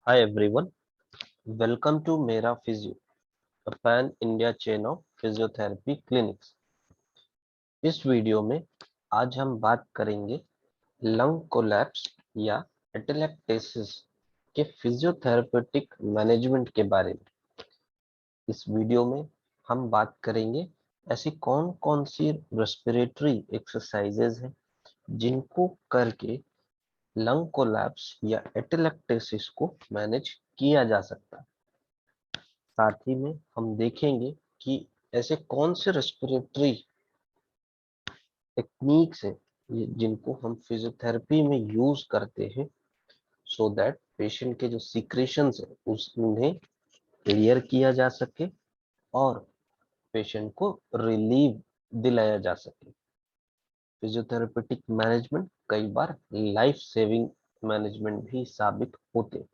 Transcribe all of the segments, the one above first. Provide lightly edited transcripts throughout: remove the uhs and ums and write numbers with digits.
Hi everyone, welcome to Mera Physio, a pan-India chain of physiotherapy clinics. इस video में आज हम बात करेंगे लंग कोलैप्स या एटेलेक्टेसिस के फिजियोथेरेपेटिक मैनेजमेंट के बारे में। इस वीडियो में हम बात करेंगे ऐसी कौन कौन सी रेस्पिरेटरी एक्सरसाइजेज हैं जिनको करके लंग कोलैप्स या एटेलेक्टेसिस को मैनेज किया जा सकता है। साथ ही में हम देखेंगे कि ऐसे कौन से रेस्पिरेटरी टेक्निक्स हैं जिनको हम फिजियोथेरेपी में यूज करते हैं सो दैट पेशेंट के जो सीक्रेशंस है उन्हें क्लियर किया जा सके और पेशेंट को रिलीव दिलाया जा सके। फिजियोथेरेपेटिक मैनेजमेंट कई बार लाइफ सेविंग मैनेजमेंट भी साबित होते हैं।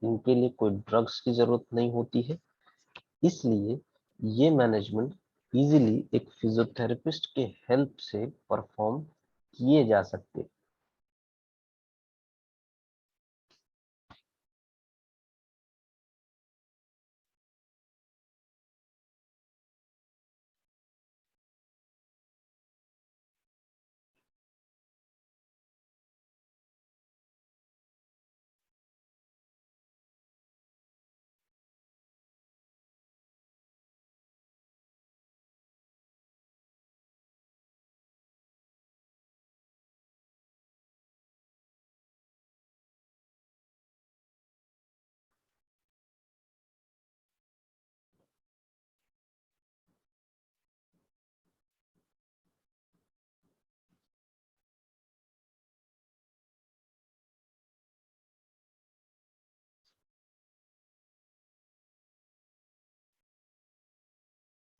इनके लिए कोई ड्रग्स की जरूरत नहीं होती है, इसलिए ये मैनेजमेंट इजीली एक फिजियोथेरेपिस्ट के हेल्प से परफॉर्म किए जा सकते हैं।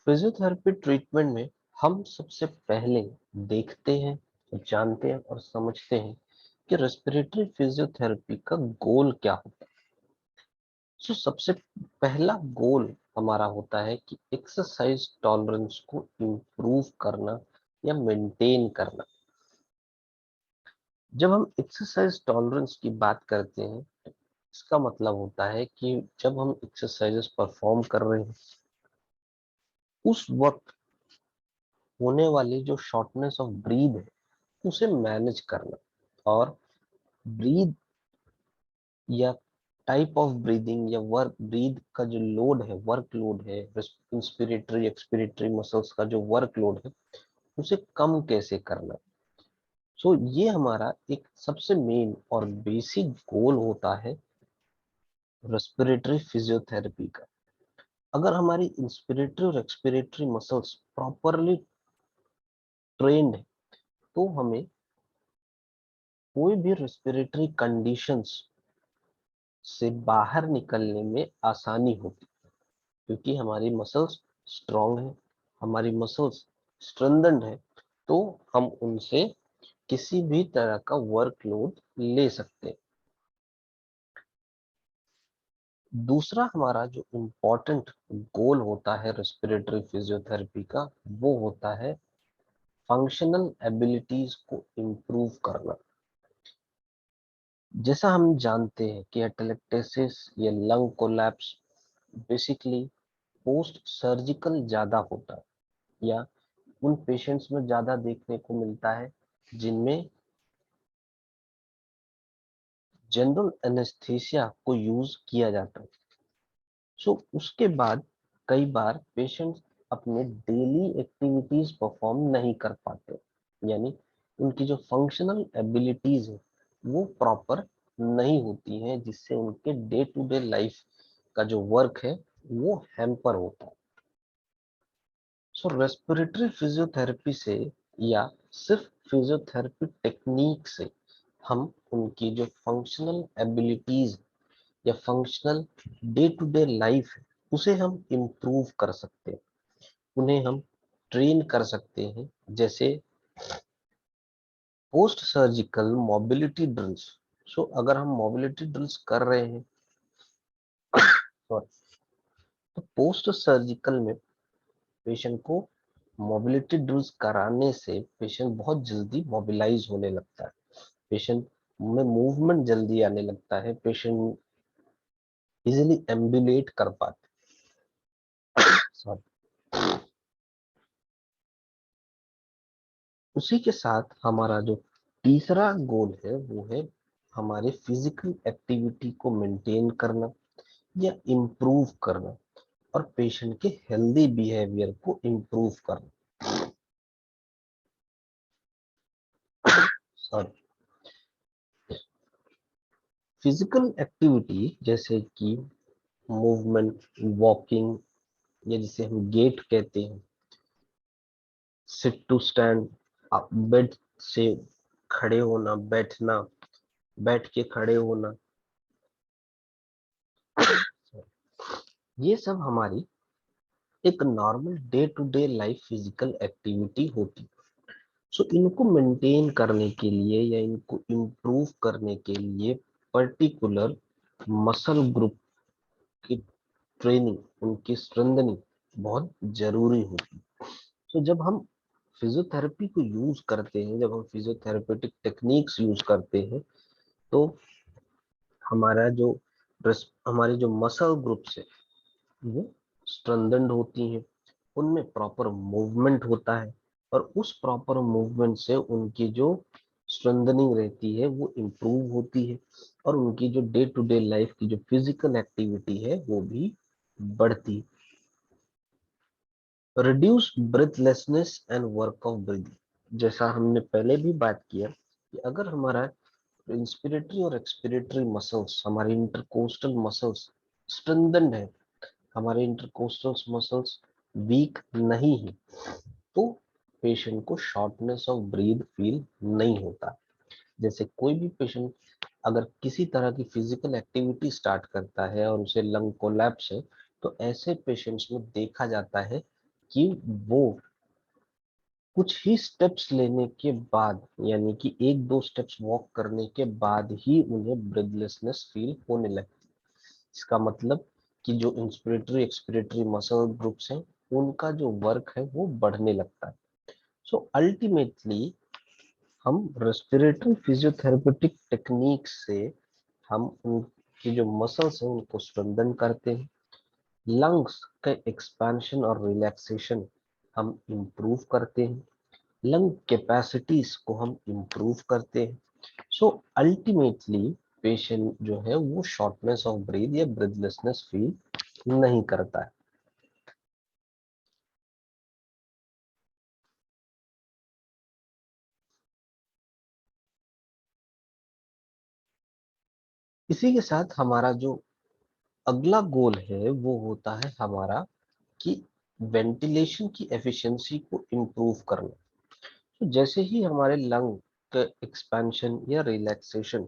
फिजियोथेरेपी ट्रीटमेंट में हम सबसे पहले देखते हैं, जानते हैं और समझते हैं कि रेस्पिरेटरी फिजियोथेरेपी का गोल क्या होता है। सबसे पहला गोल हमारा होता है कि एक्सरसाइज टॉलरेंस को इम्प्रूव करना या मेंटेन करना। जब हम एक्सरसाइज टॉलरेंस की बात करते हैं, इसका मतलब होता है कि जब हम एक्सरसाइजेस परफॉर्म कर रहे हैं उस वक्त होने वाली जो शॉर्टनेस ऑफ ब्रीथ है उसे मैनेज करना, और ब्रीथ या टाइप ऑफ ब्रीदिंग या वर्क ब्रीथ का जो लोड है, वर्क लोड है, इंस्पिरेटरी एक्सपिरेटरी मसल्स का जो वर्क लोड है उसे कम कैसे करना। ये हमारा एक सबसे मेन और बेसिक गोल होता है रेस्पिरेटरी फिजियोथेरेपी का। अगर हमारी इंस्पिरेटरी और एक्सपिरेटरी मसल्स प्रॉपरली ट्रेंड है तो हमें कोई भी रेस्पिरेटरी कंडीशंस से बाहर निकलने में आसानी होती है, क्योंकि हमारी मसल्स स्ट्रांग है, हमारी मसल्स स्ट्रेंथन्ड है, तो हम उनसे किसी भी तरह का वर्कलोड ले सकते हैं। दूसरा हमारा जो इम्पोर्टेंट गोल होता है रेस्पिरेटरी फिजियोथेरेपी का, वो होता है फंक्शनल एबिलिटीज को इम्प्रूव करना। जैसा हम जानते हैं कि एटेलेक्टेसिस या lung collapse basically post surgical ज्यादा होता है या उन पेशेंट्स में ज्यादा देखने को मिलता है जिनमें जनरल एनेस्थीसिया को यूज किया जाता है। उसके बाद कई बार पेशेंट्स अपने डेली एक्टिविटीज परफॉर्म नहीं कर पाते, यानी उनकी जो फंक्शनल एबिलिटीज है वो प्रॉपर नहीं होती हैं, जिससे उनके डे टू डे लाइफ का जो वर्क है वो हैम्पर होता है। रेस्पिरेटरी फिजियोथेरेपी से या सिर्फ फिजियोथेरेपी टेक्निक से हम उनकी जो फंक्शनल एबिलिटीज या functional day to day life है उसे हम इम्प्रूव कर सकते हैं, उन्हें हम ट्रेन कर सकते हैं। जैसे पोस्ट सर्जिकल मोबिलिटी ड्रिल्स। अगर हम मोबिलिटी ड्रिल्स कर रहे हैं सॉरी तो पोस्ट सर्जिकल में पेशेंट को मोबिलिटी ड्रिल्स कराने से पेशेंट बहुत जल्दी मोबिलाइज होने लगता है, पेशेंट में मूवमेंट जल्दी आने लगता है, पेशेंट इजिली एम्बुलेट कर पाते। सॉरी। उसी के साथ हमारा जो तीसरा गोल है वो है हमारे फिजिकल एक्टिविटी को मेंटेन करना या इम्प्रूव करना और पेशेंट के हेल्दी बिहेवियर को इम्प्रूव करना। सॉरी। फिजिकल एक्टिविटी जैसे कि मूवमेंट, वॉकिंग, या जिसे हम गेट कहते हैं, सिट टू स्टैंड, बेड से खड़े होना, बैठना, बैठ के खड़े होना, ये सब हमारी एक normal day to day life physical activity होती। सो इनको मेंटेन करने के लिए या इनको इम्प्रूव करने के लिए पर्टिकुलर मसल ग्रुप की ट्रेनिंग, उनकी स्ट्रेंथनिंग बहुत जरूरी होती है। तो जब हम फिजियोथेरेपी को यूज करते हैं, जब हम फिजियोथेरेपेटिक टेक्निक्स यूज करते हैं, तो हमारा जो हमारे जो मसल ग्रुप्स है वो स्ट्रेंथेंड होती हैं, उनमें प्रॉपर मूवमेंट होता है और उस प्रॉपर मूवमेंट से उनकी जो स्ट्रेंथनिंग रहती है वो इम्प्रूव होती है और उनकी जो डे टू डे लाइफ की जो फिजिकल एक्टिविटी है वो भी बढ़ती है। Reduce breathlessness and work of breathing, जैसा हमने पहले भी बात किया कि अगर हमारा इंस्पिरेटरी और एक्सपिरेटरी मसल्स, हमारे इंटरकोस्टल मसल्स स्ट्रेंथेंड है, हमारे इंटरकोस्टल मसल्स वीक नहीं है, तो पेशेंट को शॉर्टनेस ऑफ ब्रीथ फील नहीं होता। जैसे कोई भी पेशेंट अगर किसी तरह की फिजिकल एक्टिविटी स्टार्ट करता है और उसे लंग कोलैप्स है, तो ऐसे पेशेंट्स में देखा जाता है कि वो कुछ ही स्टेप्स लेने के बाद, यानी कि एक दो स्टेप्स वॉक करने के बाद ही उन्हें ब्रेथलेसनेस फील होने लगती है। इसका मतलब कि जो इंस्पिरेटरी एक्सपिरेटरी मसल ग्रुप्स हैं उनका जो वर्क है वो बढ़ने लगता है। सो अल्टीमेटली हम रेस्पिरेटरी फिजियोथेरेपेटिक टेक्निक से हम उनकी जो मसल्स हैं उनको स्ट्रेंथन करते हैं, लंग्स का एक्सपेंशन और रिलैक्सेशन हम इम्प्रूव करते हैं, लंग कैपेसिटीज को हम इम्प्रूव करते हैं। सो अल्टीमेटली पेशेंट जो है वो शॉर्टनेस ऑफ ब्रीथ या ब्रीथलेसनेस फील नहीं करता है। इसी के साथ हमारा जो अगला गोल है वो होता है हमारा कि वेंटिलेशन की एफिशिएंसी को इम्प्रूव करना। तो जैसे ही हमारे लंग का एक्सपेंशन या रिलैक्सेशन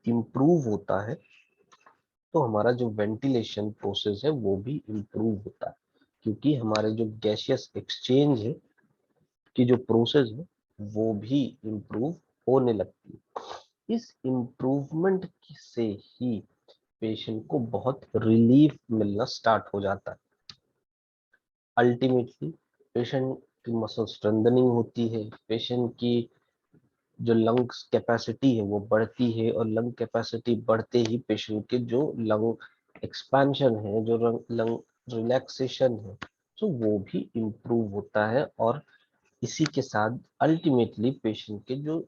इम्प्रूव होता है, तो हमारा जो वेंटिलेशन प्रोसेस है वो भी इम्प्रूव होता है, क्योंकि हमारे जो गैसियस एक्सचेंज है की जो प्रोसेस है वो भी इम्प्रूव होने लगती है। इस इम्प्रूवमेंट से ही पेशेंट को बहुत रिलीफ मिलना स्टार्ट हो जाता है। अल्टीमेटली पेशेंट की मसल स्ट्रेंथनिंग होती है, पेशेंट की जो लंग्स कैपेसिटी है वो बढ़ती है और लंग कैपेसिटी बढ़ते ही पेशेंट के जो लंग एक्सपेंशन है, जो लंग रिलैक्सेशन है, तो वो भी इम्प्रूव होता है और इसी के साथ अल्टीमेटली पेशेंट के जो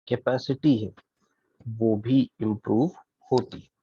कैपेसिटी है वो भी इम्प्रूव होती है।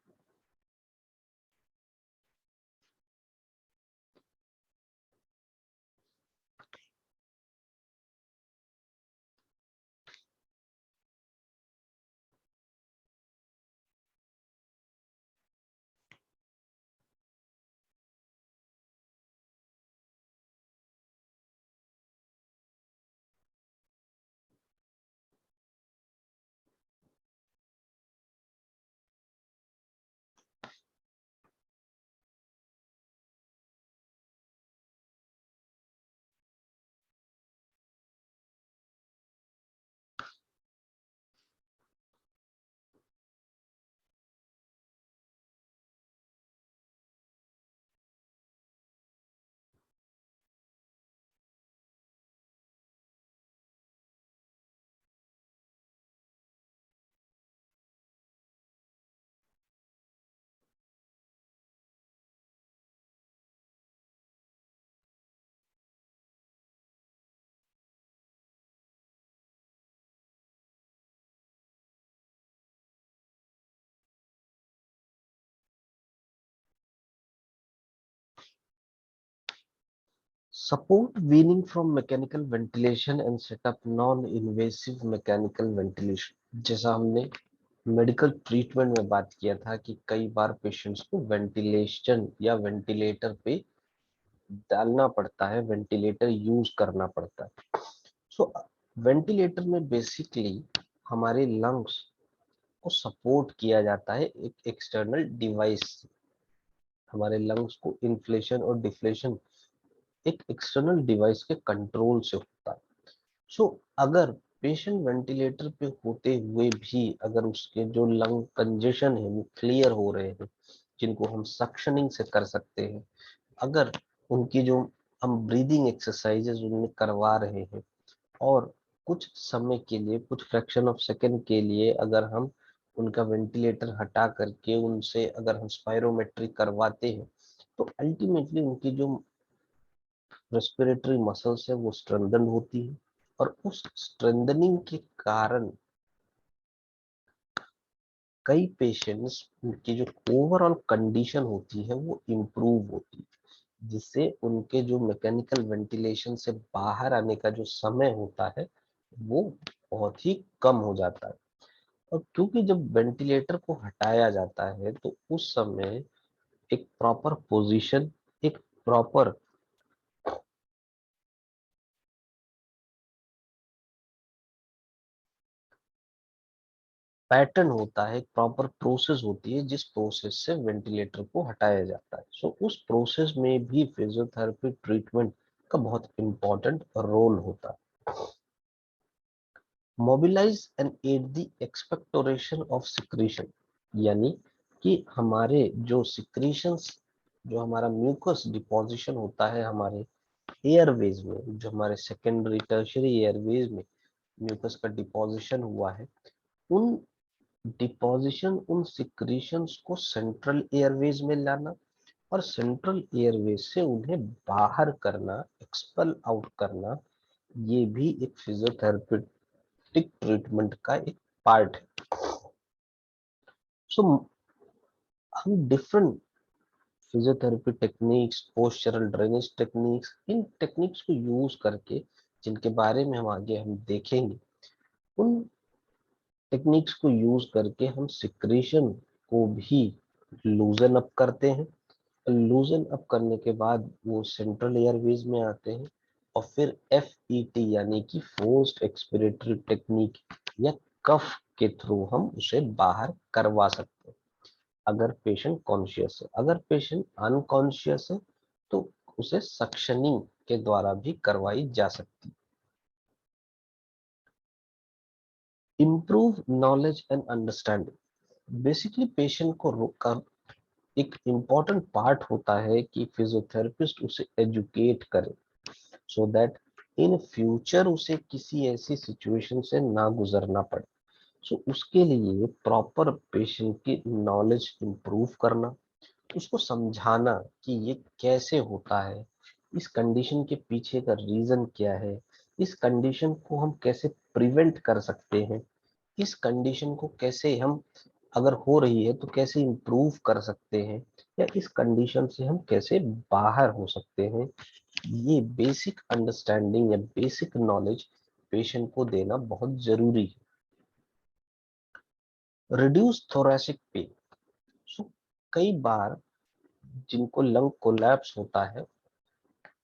Support weaning from mechanical ventilation and set up non-invasive mechanical ventilation। जैसा हमने मेडिकल ट्रीटमेंट में बात किया था कि कई बार पेशेंट्स को वेंटिलेशन या वेंटिलेटर पे डालना पड़ता है, वेंटिलेटर यूज करना पड़ता है। सो वेंटिलेटर में बेसिकली हमारे लंग्स को सपोर्ट किया जाता है एक एक्सटर्नल डिवाइस से। हमारे लंग्स को इन्फ्लेशन और डिफ्लेशन एक एक्सटर्नल डिवाइस के कंट्रोल से होता है। सो अगर पेशेंट वेंटिलेटर पे होते हुए भी अगर उसके जो लंग कंजेशन है वो क्लियर हो रहे हैं, जिनको हम सक्शनिंग से कर सकते हैं, अगर उनकी जो हम ब्रीदिंग एक्सरसाइजेस उनमें करवा रहे हैं और कुछ समय के लिए, कुछ फ्रैक्शन ऑफ सेकेंड के लिए अगर हम उनका वेंटिलेटर हटा करके उनसे अगर हम स्पायरोमेट्री करवाते हैं, तो अल्टीमेटली उनकी जो रेस्पिरेटरी मसल्स है वो स्ट्रेंथन होती है और उस स्ट्रेंथनिंग के कारण कई पेशेंट्स की जो ओवरऑल कंडीशन होती है वो इम्प्रूव होती है, जिससे उनके जो मैकेनिकल वेंटिलेशन से बाहर आने का जो समय होता है वो बहुत ही कम हो जाता है। और क्योंकि जब वेंटिलेटर को हटाया जाता है तो उस समय एक प्रॉपर पोजीशन, एक प्रॉपर पैटर्न होता है, एक प्रॉपर प्रोसेस होती है जिस प्रोसेस से वेंटिलेटर को हटाया जाता है। सो उस प्रोसेस में भी फिजियोथेरेपी ट्रीटमेंट का बहुत इंपॉर्टेंट रोल होता है। Mobilise and aid the expectoration of secretion, यानी कि हमारे जो सिक्रीशंस, जो हमारा म्यूकस डिपोजिशन होता है हमारे एयरवेज में, जो हमारे सेकेंडरी टर्शियरी एयरवेज में म्यूकस का डिपोजिशन हुआ है, उन डिपोजिशन, उन सिक्रीशंस को सेंट्रल एयरवेज में लाना और सेंट्रल एयरवेज से उन्हें बाहर करना, एक्सपेल आउट करना, ये भी एक फिजियोथेरेपेटिक ट्रीटमेंट का एक पार्ट है। सो हम different physiotherapy techniques, postural drainage techniques, इन टेक्निक्स को यूज करके, जिनके बारे में हम आगे हम देखेंगे, उन टेक्निक्स को यूज करके हम सिक्रेशन को भी लूजन अप करते हैं। लूजन अप करने के बाद वो सेंट्रल एयरवेज में आते हैं और फिर FET यानी कि फोर्स्ड एक्सपिरेटरी टेक्निक या कफ के थ्रू हम उसे बाहर करवा सकते हैं अगर पेशेंट कॉन्शियस है। अगर पेशेंट अनकॉन्शियस है तो उसे सक्शनिंग के द्वारा भी करवाई जा सकती है। Improve knowledge and understanding, basically patient को रोककर एक इम्पॉर्टेंट पार्ट होता है कि फिजियोथेरेपिस्ट उसे एजुकेट करे, सो दैट इन फ्यूचर उसे किसी ऐसी सिचुएशन से ना गुजरना पड़े। सो उसके लिए प्रॉपर पेशेंट की नॉलेज इंप्रूव करना, उसको समझाना कि ये कैसे होता है, इस कंडीशन के पीछे का रीजन क्या है, इस कंडीशन को हम कैसे प्रिवेंट कर सकते हैं, इस कंडीशन को कैसे हम, अगर हो रही है तो कैसे इम्प्रूव कर सकते हैं, या इस कंडीशन से हम कैसे बाहर हो सकते हैं। ये बेसिक अंडरस्टैंडिंग या बेसिक नॉलेज पेशेंट को देना बहुत जरूरी है। रिड्यूस थोरेसिक पेन, सो कई बार जिनको लंग कोलैप्स होता है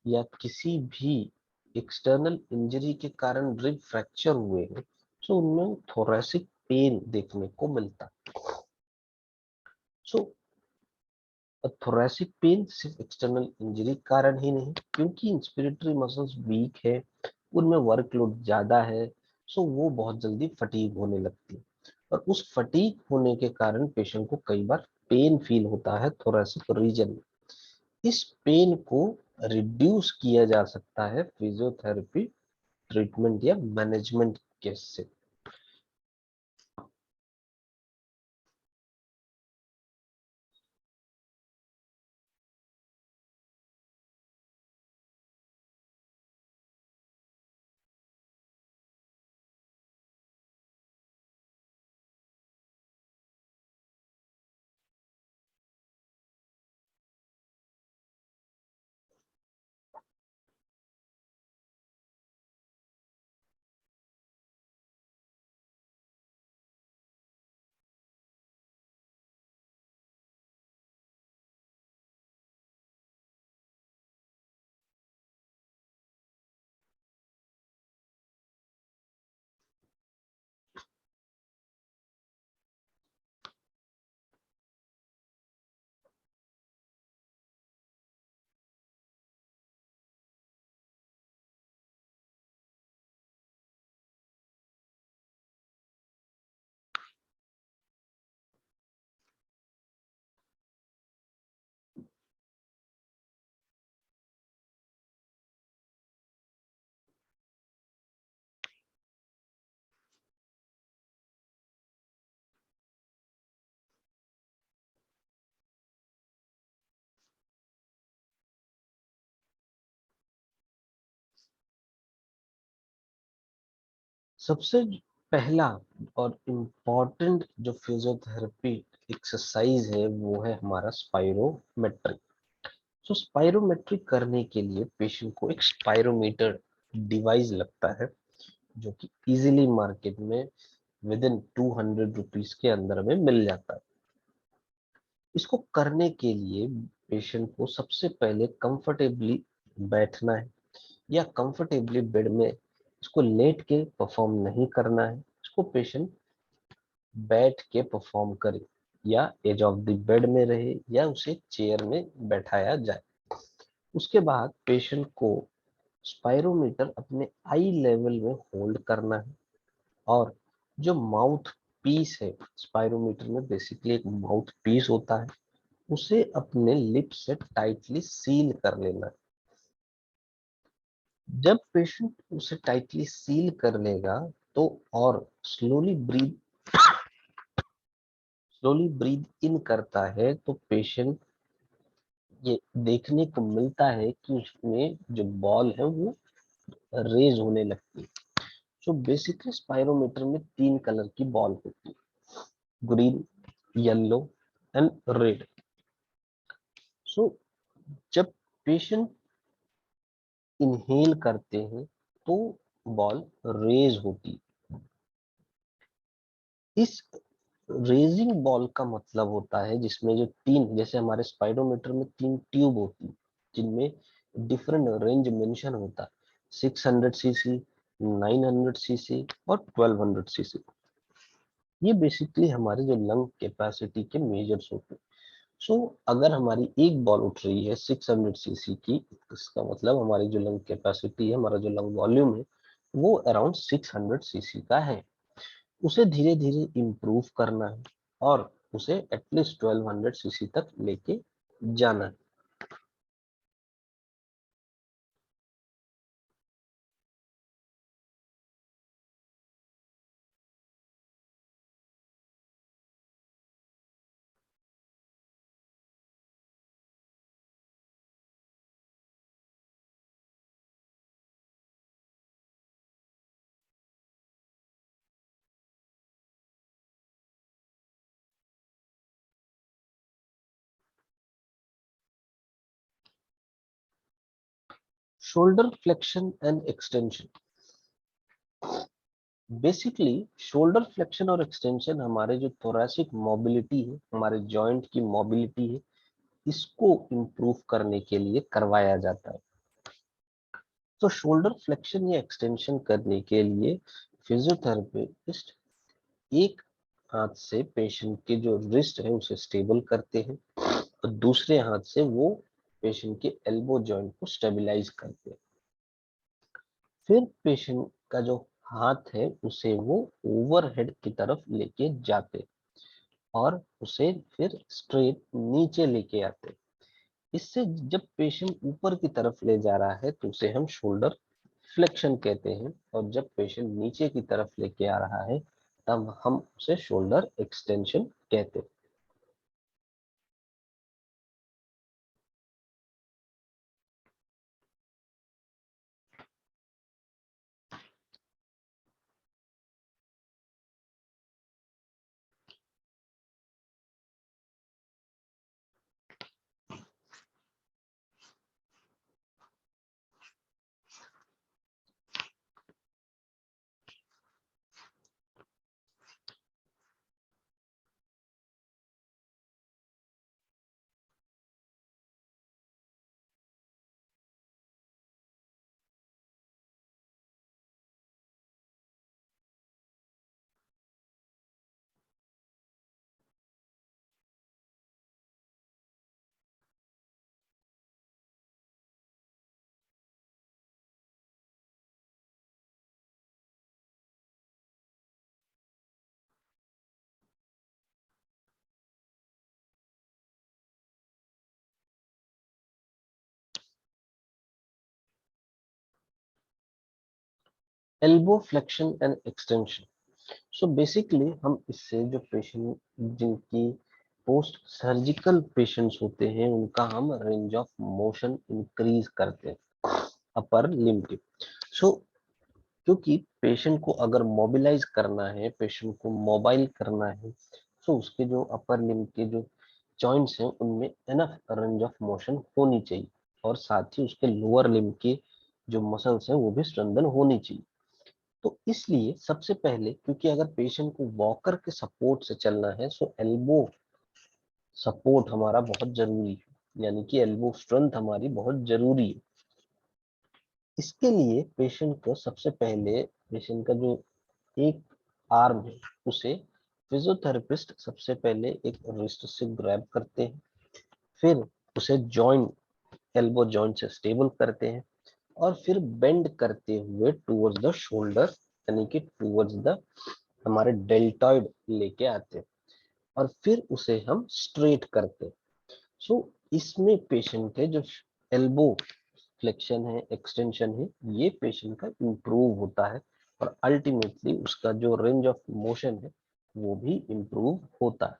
या किसी भी एक्सटर्नल इंजरी के कारण रिब फ्रैक्चर हुए हैं, सो उनमें थोरेसिक पेन देखने को मिलता है। सो थोरेसिक पेन सिर्फ एक्सटर्नल इंजरी कारण ही नहीं, क्योंकि इंस्पिरेटरी मसल्स वीक है, उनमें वर्कलोड ज्यादा है, सो वो बहुत जल्दी फटीग होने लगती है और उस फटीग होने के कारण पेशेंट को कई बार पेन फील होता है थोरेसिक रीजन में। इस पेन को रिड्यूस किया जा सकता है फिजियोथेरेपी ट्रीटमेंट या मैनेजमेंट के से। सबसे पहला और इम्पोर्टेंट जो फिजियोथेरेपी एक्सरसाइज है वो है हमारा स्पाइरोमेट्री। तो स्पाइरोमेट्री करने के लिए पेशेंट को एक स्पाइरोमीटर डिवाइस लगता है, जो कि इजीली मार्केट में विद इन 200 रुपीज के अंदर में मिल जाता है। इसको करने के लिए पेशेंट को सबसे पहले कंफर्टेबली बैठना है, या कंफर्टेबली बेड में इसको लेट के परफॉर्म नहीं करना है। इसको पेशेंट बैठ के परफॉर्म करे, या एज ऑफ द बेड में रहे, या उसे चेयर में बैठाया जाए। उसके बाद पेशेंट को स्पाइरोमीटर अपने आई लेवल में होल्ड करना है, और जो माउथ पीस है, स्पाइरोमीटर में बेसिकली एक माउथ पीस होता है, उसे अपने लिप से टाइटली सील कर लेना है। जब पेशेंट उसे टाइटली सील कर लेगा तो और स्लोली ब्रीद इन करता है, तो पेशेंट ये देखने को मिलता है कि उसमें जो बॉल है वो रेज होने लगती है। सो बेसिकली स्पाइरोमीटर में 3 कलर की बॉल होती है, ग्रीन, येलो एंड रेड। सो जब पेशेंट इनहेल करते हैं तो बॉल रेज होती है। इस रेजिंग बॉल का मतलब होता है जिसमें जो 3, जैसे हमारे स्पाइडोमीटर में 3 ट्यूब होती है, जिनमें डिफरेंट रेंज मेंशन होता है, 600 सीसी, 900 सीसी और 1200 सीसी। ये बेसिकली हमारे जो लंग कैपेसिटी के मेजर्स होते हैं। सो अगर हमारी एक बॉल उठ रही है 600 सीसी की, इसका मतलब हमारी जो लंग कैपेसिटी है, हमारा जो लंग वॉल्यूम है, वो अराउंड 600 सीसी का है। उसे धीरे धीरे इम्प्रूव करना है, और उसे एटलीस्ट 1200 सीसी तक लेके जाना है। Shoulder flexion and extension. Basically shoulder flexion और एक्सटेंशन हमारे जो थोरैसिक मोबिलिटी है, हमारे जॉइंट की मोबिलिटी है, इसको इम्प्रूव करने के लिए करवाया जाता है। तो शोल्डर फ्लेक्शन या एक्सटेंशन करने के लिए फिजियोथेरेपिस्ट एक हाथ से पेशेंट के जो रिस्ट है उसे स्टेबल करते हैं, और दूसरे हाथ से वो पेशेंट के एल्बो जॉइंट को स्टेबलाइज करते हैं। फिर पेशेंट का जो हाथ है उसे वो ओवरहेड की तरफ लेके जाते, और उसे फिर स्ट्रेट नीचे लेके आते। इससे जब पेशेंट ऊपर की तरफ ले जा रहा है तो उसे हम शोल्डर फ्लेक्शन कहते हैं, और जब पेशेंट नीचे की तरफ लेके आ रहा है तब हम उसे शोल्डर एक्सटेंशन कहते हैं। Elbow flexion and extension. So basically हम इससे जो पेशेंट जिनकी पोस्ट सर्जिकल पेशेंट्स होते हैं उनका हम रेंज ऑफ मोशन इंक्रीज करते हैं अपर लिम्ब के। सो क्योंकि पेशेंट को अगर मोबिलाइज करना है, पेशेंट को मोबाइल करना है, तो उसके जो अपर लिम्ब के जो जॉइंट्स हैं उनमें एनफ रेंज ऑफ मोशन होनी चाहिए, और साथ ही उसके लोअर लिम्ब के जो मसल्स हैं वो भी स्ट्रेंथन होनी चाहिए। तो इसलिए सबसे पहले, क्योंकि अगर पेशेंट को वॉकर के सपोर्ट से चलना है, सो एल्बो सपोर्ट हमारा बहुत जरूरी है, यानी कि एल्बो स्ट्रेंथ हमारी बहुत जरूरी है। इसके लिए पेशेंट को सबसे पहले, पेशेंट का जो एक आर्म है उसे फिजियोथेरेपिस्ट सबसे पहले एक रिस्ट से ग्रैब करते हैं, फिर उसे जॉइंट, एल्बो जॉइंट से स्टेबल करते हैं, और फिर बेंड करते हुए टूवर्ड्स द शोल्डर, यानी कि टूवर्ड्स द हमारे डेल्टॉइड लेके आते हैं, और फिर उसे हम स्ट्रेट करते हैं। सो इसमें पेशेंट के जो एल्बो फ्लेक्शन है, एक्सटेंशन है, ये पेशेंट का इम्प्रूव होता है, और अल्टीमेटली उसका जो रेंज ऑफ मोशन है वो भी इम्प्रूव होता है।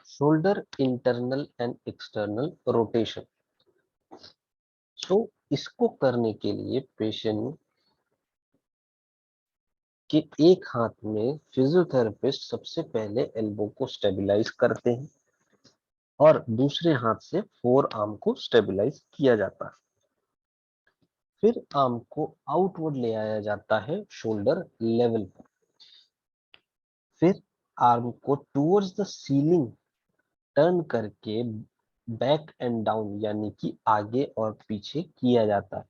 Shoulder internal and external rotation. So इसको करने के लिए पेशेंट के एक हाथ में फिजियोथेरेपिस्ट सबसे पहले एल्बो को स्टेबलाइज करते हैं, और दूसरे हाथ से फोर आर्म को स्टेबलाइज किया जाता है। फिर आर्म को आउटवर्ड ले आया जाता है शोल्डर लेवल पर। फिर आर्म को टूवर्ड्स द सीलिंग टर्न करके बैक एंड डाउन, यानी कि आगे और पीछे किया जाता है,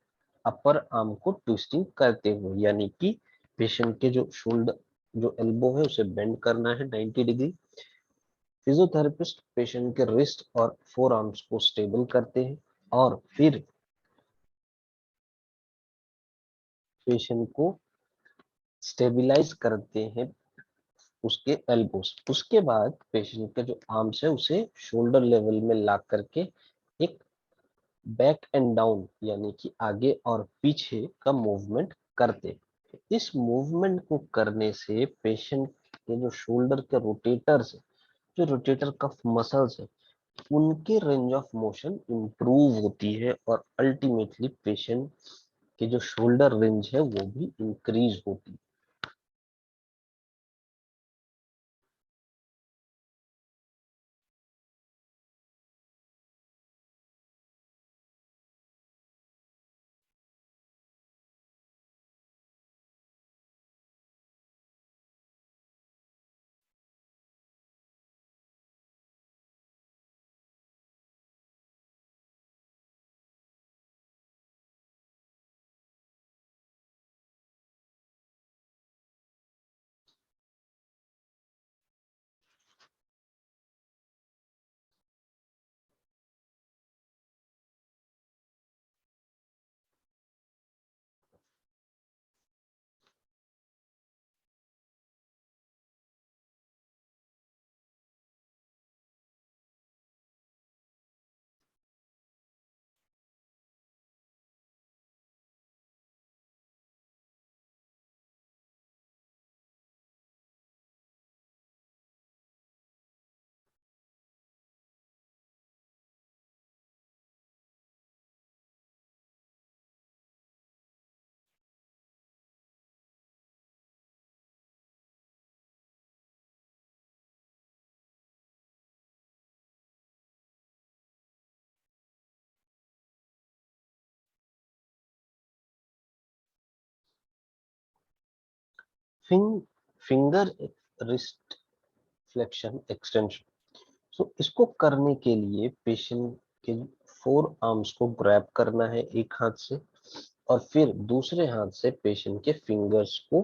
अपर आर्म को ट्विस्टिंग करते हुए, यानी कि पेशेंट के जो शोल्डर, जो एल्बो है उसे बेंड करना है 90 डिग्री। फिजियोथेरेपिस्ट पेशेंट के रिस्ट और फोर आर्म्स को स्टेबल करते हैं, और फिर पेशेंट को स्टेबलाइज करते हैं उसके एल्बोस। उसके बाद पेशेंट के जो आर्म्स है उसे शोल्डर लेवल में ला करके एक बैक एंड डाउन, यानी कि आगे और पीछे का मूवमेंट करते हैं। इस मूवमेंट को करने से पेशेंट के जो शोल्डर के रोटेटर्स, जो रोटेटर कफ मसल्स है, उनके रेंज ऑफ मोशन इंप्रूव होती है, और अल्टीमेटली पेशेंट की जो शोल्डर रेंज है वो भी इंक्रीज होती है। Finger wrist flexion extension. So इसको करने के लिए पेशेंट के फोर आर्म्स को ग्रैब करना है एक हाथ से, और फिर दूसरे हाथ से पेशेंट के फिंगर्स को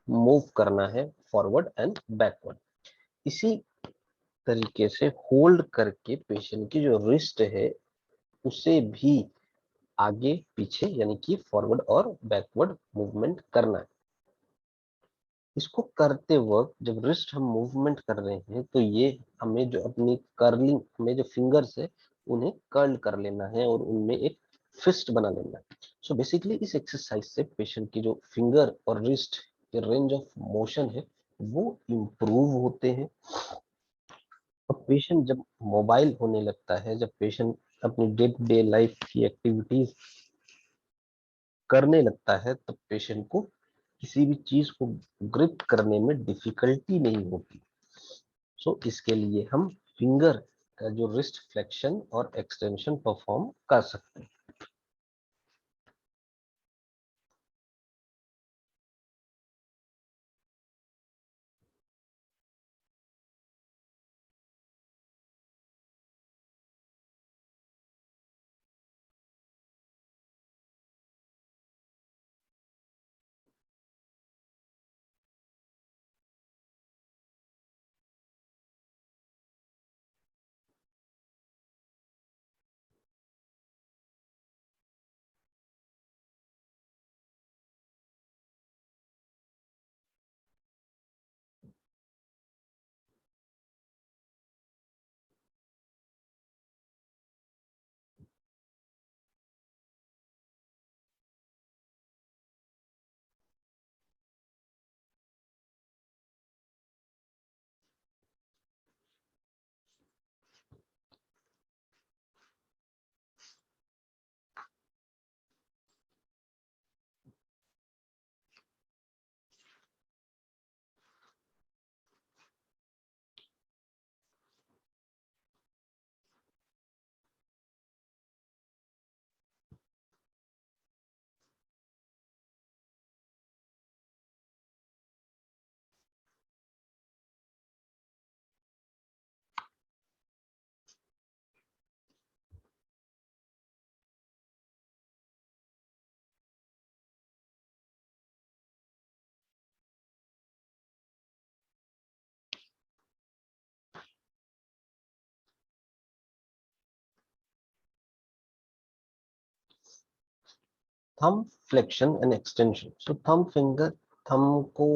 मूव करना है फॉरवर्ड एंड बैकवर्ड। इसी तरीके से होल्ड करके पेशेंट की जो रिस्ट है उसे भी आगे पीछे यानी कि फॉरवर्ड और बैकवर्ड मूवमेंट करना है। इसको करते वक्त जब रिस्ट हम मूवमेंट कर रहे हैं तो ये हमें जो अपनी कर्लिंग, हमें जो फिंगर्स है उन्हें कर्ल कर लेना है और उनमें एक फिस्ट बना लेना है। सो बेसिकली इस एक्सरसाइज से पेशेंट की जो फिंगर और रिस्ट के रेंज ऑफ मोशन है वो इम्प्रूव होते हैं। और पेशेंट जब मोबाइल होने लगता है, जब पेशेंट अपनी डे टू डे लाइफ की एक्टिविटीज करने लगता है, तब पेशेंट को किसी भी चीज को ग्रिप करने में डिफिकल्टी नहीं होती। सो इसके लिए हम फिंगर का जो रिस्ट फ्लेक्शन और एक्सटेंशन परफॉर्म कर सकते हैं। Thumb flexion and extension. So thumb finger, thumb को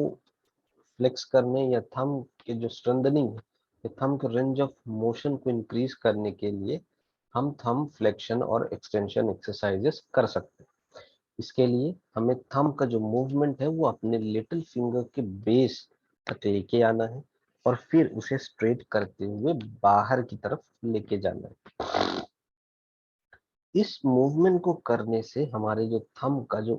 फ्लेक्स करने या थंब के जो स्ट्रेंथनिंग है, या थंब के रेंज ऑफ मोशन को इंक्रीज करने के लिए हम थंब फ्लेक्शन और एक्सटेंशन एक्सरसाइजेस कर सकते हैं। इसके लिए हमें थंब का जो मूवमेंट है वो अपने लिटिल फिंगर के बेस तक लेके आना है और फिर उसे स्ट्रेट करते हुए बाहर की तरफ लेके जाना है। इस मूवमेंट को करने से हमारे जो थंब का जो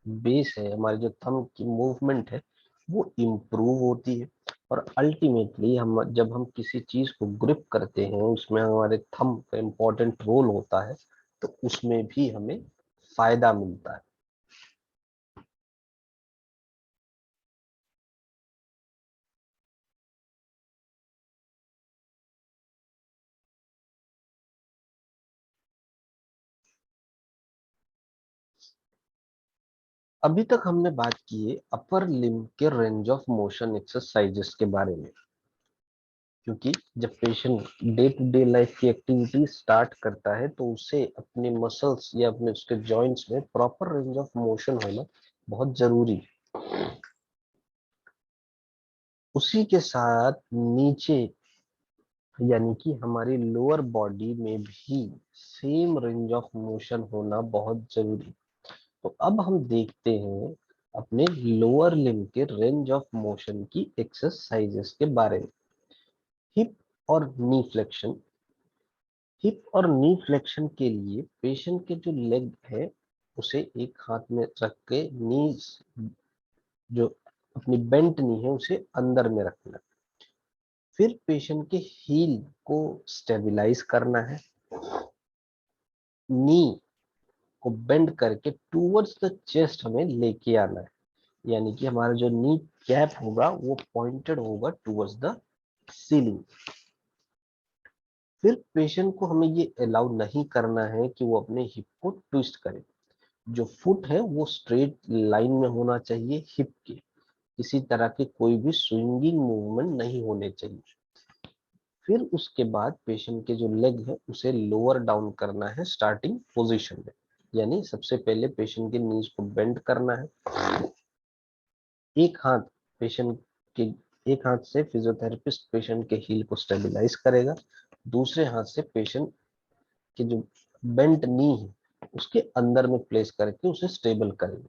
बेस है, हमारे जो थंब की मूवमेंट है वो इम्प्रूव होती है। और अल्टीमेटली हम जब हम किसी चीज को ग्रिप करते हैं उसमें हमारे थंब का इम्पोर्टेंट रोल होता है, तो उसमें भी हमें फायदा मिलता है। अभी तक हमने बात की है अपर लिम्ब के रेंज ऑफ मोशन एक्सरसाइजेस के बारे में, क्योंकि जब patient day to day life की एक्टिविटी स्टार्ट करता है तो उसे अपने मसल्स या अपने उसके जॉइंट्स में प्रॉपर रेंज ऑफ मोशन होना बहुत जरूरी है। उसी के साथ नीचे यानी कि हमारी लोअर बॉडी में भी सेम रेंज ऑफ मोशन होना बहुत जरूरी। तो अब हम देखते हैं अपने लोअर लिम्ब के रेंज ऑफ मोशन की एक्सरसाइजेस के बारे में। हिप और नी फ्लेक्शन। हिप और नी फ्लेक्शन के लिए पेशेंट के जो लेग है उसे एक हाथ में रख के नीज, जो अपनी बेंट नी है उसे अंदर में रखना। फिर पेशेंट के हील को स्टेबलाइज करना है। नी को बेंड करके टूवर्ड्स द चेस्ट हमें लेके आना है। यानी कि हमारा जो नी कैप होगा वो पॉइंटेड होगा टुवर्ड्स द सीलिंग। फिर पेशेंट को हमें ये अलाउ नहीं करना है कि वो अपने हिप को ट्विस्ट करे। जो फुट है वो स्ट्रेट लाइन में होना चाहिए हिप के, किसी तरह के कोई भी स्विंगिंग मूवमेंट नहीं होने चाहिए। फिर उसके बाद पेशेंट के जो लेग है उसे लोअर डाउन करना है स्टार्टिंग पोजीशन में। यानी सबसे पहले पेशेंट के नीज को बेंड करना है। एक हाथ पेशेंट के एक हाथ से फिजियोथेरेपिस्ट पेशेंट के हील को स्टेबलाइज करेगा, दूसरे हाथ से पेशेंट के जो बेंट नी है उसके अंदर में प्लेस करके उसे स्टेबल करेंगे।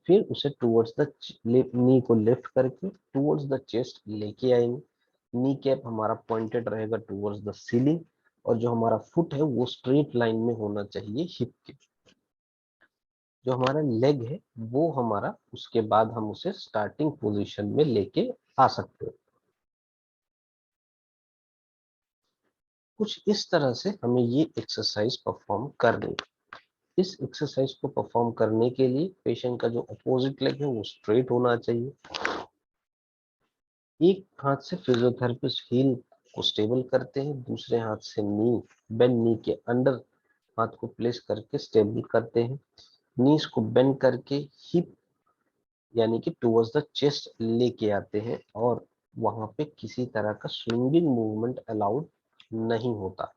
फिर उसे टुवर्ड्स द नी को लिफ्ट करके टुवर्ड्स द चेस्ट लेके आएंगे। नी कैप हमारा पॉइंटेड रहेगा टुवर्ड्स द सीलिंग, और जो हमारा फुट है वो स्ट्रेट लाइन में होना चाहिए हिप के। जो हमारा लेग है वो हमारा उसके बाद हम उसे स्टार्टिंग पोजीशन में लेके आ सकते हैं। कुछ इस तरह से हमें ये एक्सरसाइज परफॉर्म करनी है। इस एक्सरसाइज को परफॉर्म करने के लिए पेशेंट का जो अपोजिट लेग है वो स्ट्रेट होना चाहिए। एक हाथ से फिजियोथेरेपिस्ट हील को स्टेबल करते हैं, दूसरे हाथ से नी बेंड नी के अंडर हाथ को प्लेस करके स्टेबल करते हैं। नीज को बेंड करके हिप यानी कि टुवर्ड्स द चेस्ट लेके आते हैं, और वहां पे किसी तरह का स्विंगिंग मूवमेंट अलाउड नहीं होता।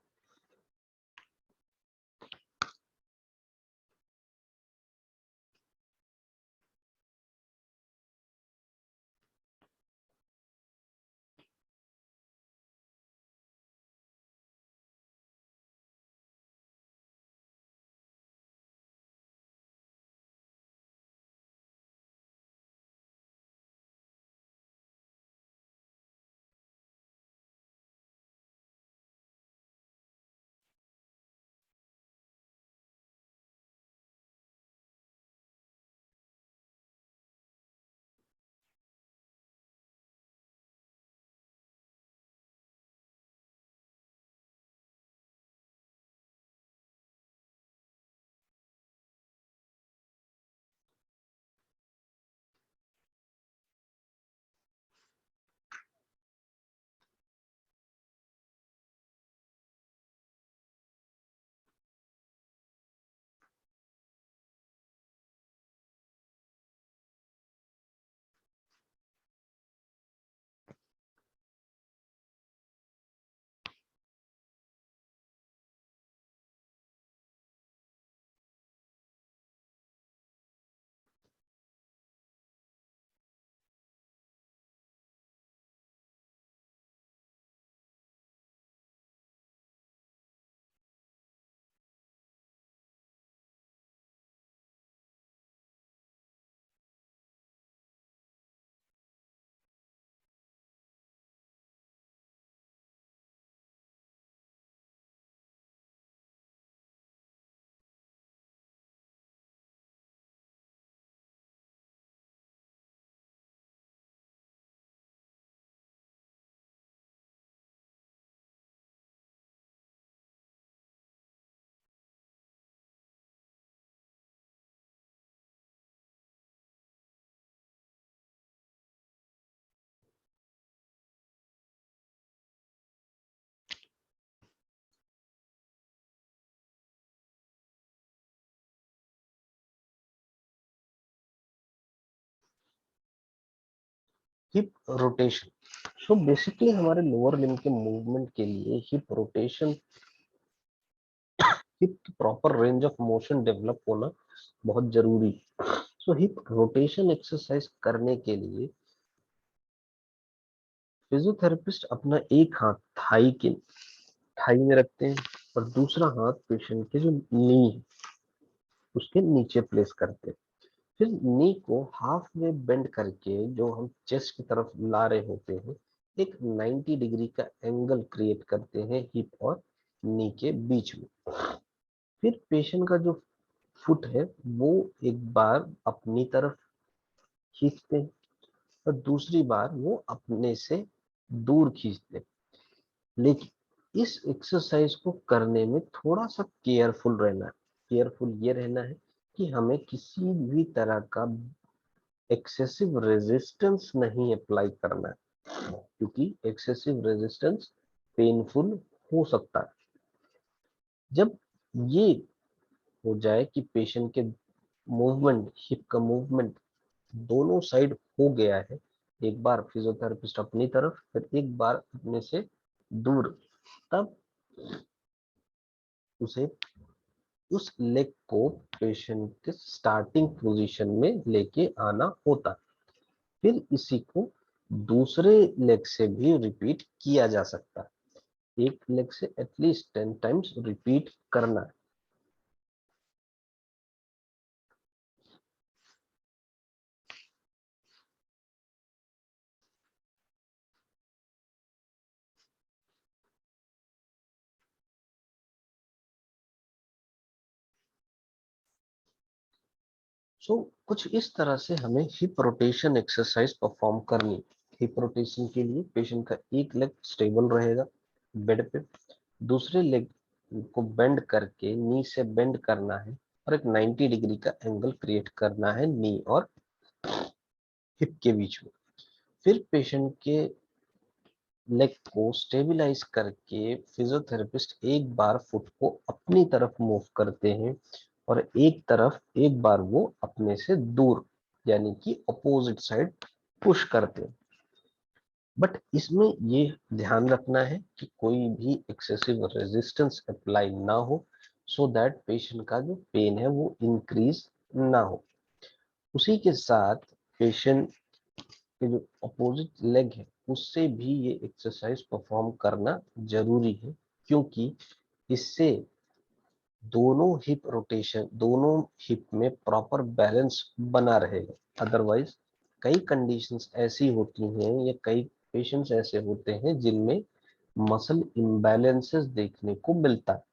Hip rotation. सो बेसिकली हमारे लोअर लिम्ब के मूवमेंट के लिए हिप रोटेशन, हिप की proper range of motion develop होना बहुत जरूरी है। सो हिप रोटेशन एक्सरसाइज करने के लिए फिजियोथेरेपिस्ट अपना एक हाथ थाई में रखते हैं, और दूसरा हाथ पेशेंट के जो नी है उसके नीचे प्लेस करते हैं। फिर नी को हाफ में बेंड करके जो हम चेस्ट की तरफ ला रहे होते हैं, एक 90 डिग्री का एंगल क्रिएट करते हैं हिप और नी के बीच में। फिर पेशेंट का जो फुट है वो एक बार अपनी तरफ खींचते हैं, और दूसरी बार वो अपने से दूर खींचते हैं। लेकिन इस एक्सरसाइज को करने में थोड़ा सा केयरफुल रहना है। केयरफुल ये रहना है कि हमें किसी भी तरह का एक्सेसिव रेजिस्टेंस नहीं अप्लाई करना है, क्योंकि एक्सेसिव रेजिस्टेंस पेनफुल हो सकता है। जब ये हो जाए कि पेशेंट के मूवमेंट, हिप का मूवमेंट दोनों साइड हो गया है, एक बार फिजियोथेरेपिस्ट अपनी तरफ, फिर एक बार अपने से दूर, तब उसे उस लेग को पेशेंट के स्टार्टिंग पोजीशन में लेके आना होता। फिर इसी को दूसरे लेग से भी रिपीट किया जा सकता है। एक लेग से एटलीस्ट 10 टाइम्स रिपीट करना है। सो कुछ इस तरह से हमें हिप रोटेशन एक्सरसाइज परफॉर्म करनी। हिप रोटेशन के लिए पेशेंट का एक लेग स्टेबल रहेगा बेड पे, दूसरे लेग को बेंड करके नी से बेंड करना है और एक 90 डिग्री का एंगल क्रिएट करना है नी और हिप के बीच में। फिर पेशेंट के लेग को स्टेबलाइज करके फिजियोथेरेपिस्ट एक बार फुट को अपनी तरफ मूव करते हैं और एक बार वो अपने से दूर, यानी कि अपोजिट साइड पुश करते हैं। बट इसमें ये ध्यान रखना है कि कोई भी एक्सेसिव रेजिस्टेंस अप्लाई ना हो, सो दैट पेशेंट का जो पेन है वो इंक्रीज ना हो। उसी के साथ पेशेंट के जो अपोजिट लेग है उससे भी ये एक्सरसाइज परफॉर्म करना जरूरी है, क्योंकि इससे दोनों हिप रोटेशन, दोनों हिप में प्रॉपर बैलेंस बना रहेगा। अदरवाइज कई कंडीशंस ऐसी होती हैं या कई पेशेंट्स ऐसे होते हैं जिनमें मसल इम्बैलेंसेस देखने को मिलता है।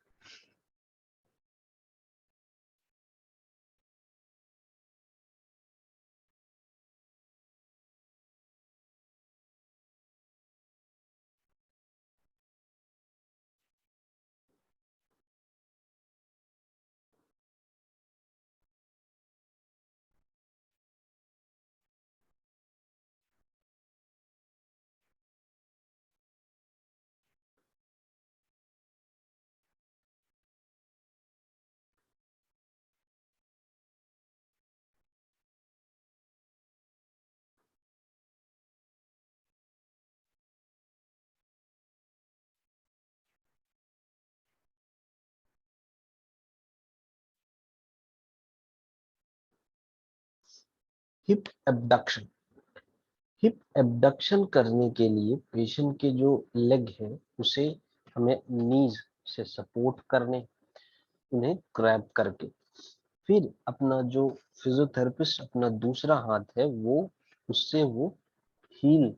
हिप एबडक्शन, हिप एबडक्शन करने के लिए पेशेंट के जो लेग है उसे हमें नीज से सपोर्ट करने, उन्हें ग्रैब करके, फिर अपना जो फिजियोथेरेपिस्ट अपना दूसरा हाथ है वो उससे वो हील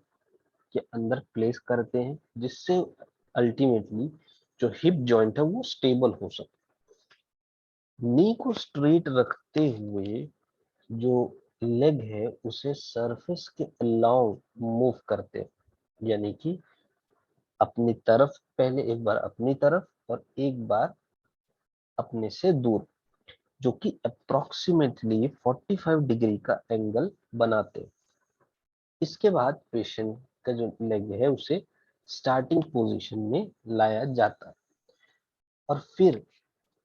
के अंदर प्लेस करते हैं, जिससे अल्टीमेटली जो हिप जॉइंट है वो स्टेबल हो सके। नी को स्ट्रेट रखते हुए जो लेग है उसे सरफेस के अलाउंग मूव करते हैं, यानी कि अपनी तरफ, पहले एक बार अपनी तरफ और एक बार अपने से दूर, जो कि अप्रोक्सीमेटली 45 डिग्री का एंगल बनाते हैं। इसके बाद पेशेंट का जो लेग है उसे स्टार्टिंग पोजीशन में लाया जाता है और फिर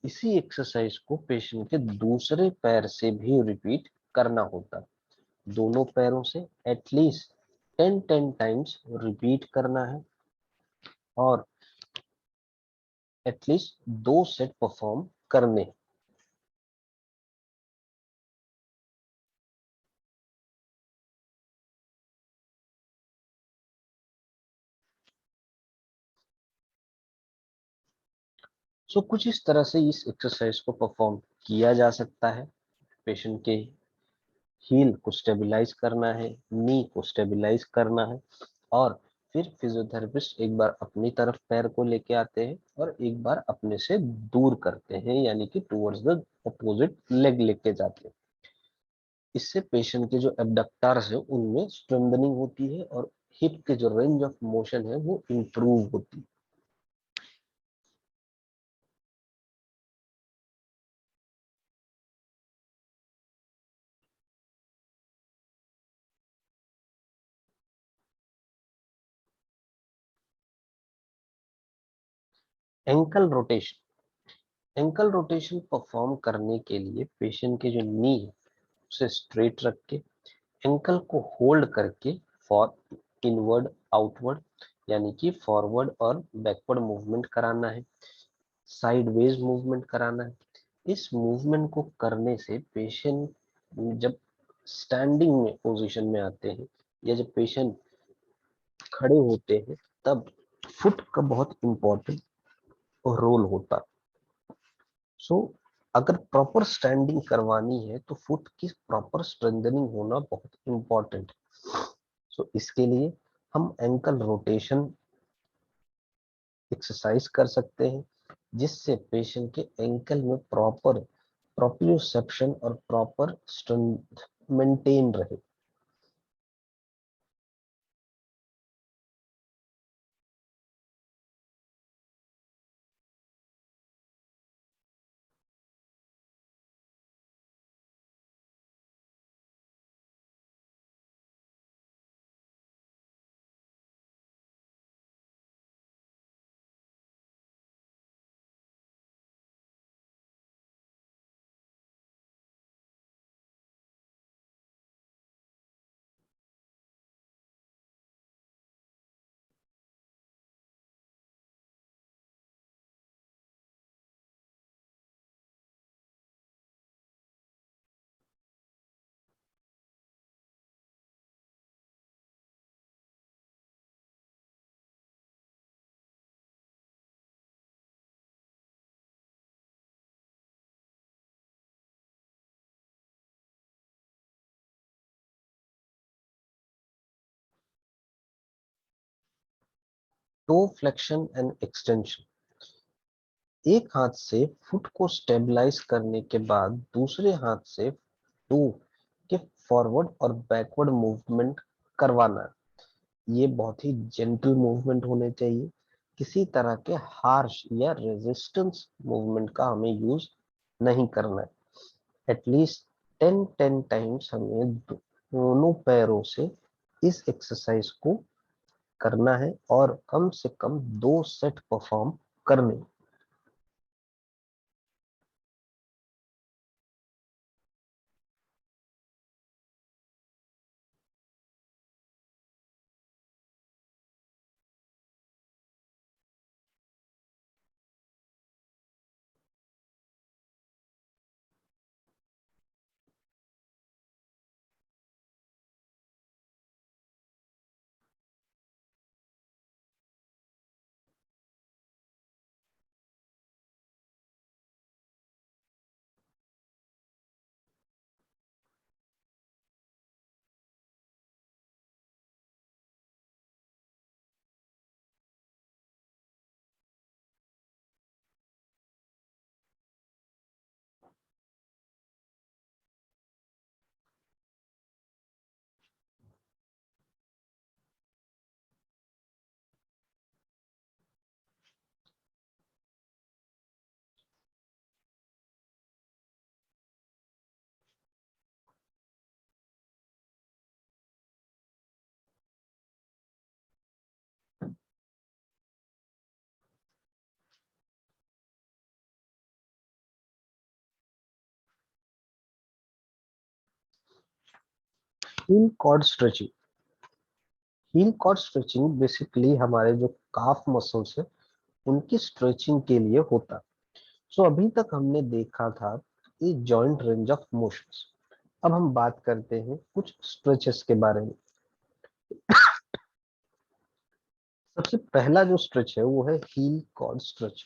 इसी एक्सरसाइज को पेशेंट के दूसरे पैर से भी रिपीट करना होता है। दोनों पैरों से एटलीस्ट 10 टाइम्स रिपीट करना है और एटलीस्ट 2 सेट परफॉर्म करने हैं। सो कुछ इस तरह से इस एक्सरसाइज को परफॉर्म किया जा सकता है। पेशेंट के हील को स्टेबलाइज करना है, नी को स्टेबलाइज करना है और फिर फिजियोथेरेपिस्ट एक बार अपनी तरफ पैर को लेके आते हैं और एक बार अपने से दूर करते हैं, यानी कि टुवर्ड्स द अपोजिट लेग लेके जाते हैं। इससे पेशेंट के जो एबडक्टर्स है उनमें स्ट्रेंथनिंग होती है और हिप के जो रेंज ऑफ मोशन है वो इंप्रूव होती है। Ankle rotation. Ankle rotation perform करने के लिए पेशेंट के जो नी है उसे स्ट्रेट रख के एंकल को होल्ड करके फॉर इनवर्ड आउटवर्ड यानी कि फॉरवर्ड और बैकवर्ड मूवमेंट कराना है, साइडवेज मूवमेंट कराना है। इस मूवमेंट को करने से पेशेंट जब स्टैंडिंग में पोजीशन में आते हैं या जब पेशेंट खड़े होते हैं तब फुट का बहुत इंपॉर्टेंट रोल होता है। सो अगर प्रॉपर स्टैंडिंग करवानी है तो फुट की प्रॉपर स्ट्रेंथनिंग होना बहुत इंपॉर्टेंट है। सो इसके लिए हम एंकल रोटेशन एक्सरसाइज कर सकते हैं जिससे पेशेंट के एंकल में प्रॉपर प्रोप्रियोसेप्शन और प्रॉपर स्ट्रेंथ मेंटेन रहे। Toe flexion and extension. एक हाथ से फुट को स्टेबलाइज करने के बाद दूसरे हाथ से टो के फॉरवर्ड और बैकवर्ड मूवमेंट करवाना। ये बहुत ही जेंटल मूवमेंट होने चाहिए, किसी तरह के हार्श या रेजिस्टेंस मूवमेंट का हमें यूज नहीं करना है। एटलीस्ट 10 टाइम्स हमें दोनों पैरों से इस एक्सरसाइज को करना है और कम से कम 2 सेट परफॉर्म करने। Heel cord stretching. Heel cord stretching basically हमारे जो काफ मसल्स है उनकी स्ट्रेचिंग के लिए होता है। सो अभी तक हमने देखा था कि जॉइंट रेंज ऑफ मोशंस। अब हम बात करते हैं कुछ स्ट्रेचेस के बारे में। सबसे पहला जो स्ट्रेच है वो है heel cord stretch.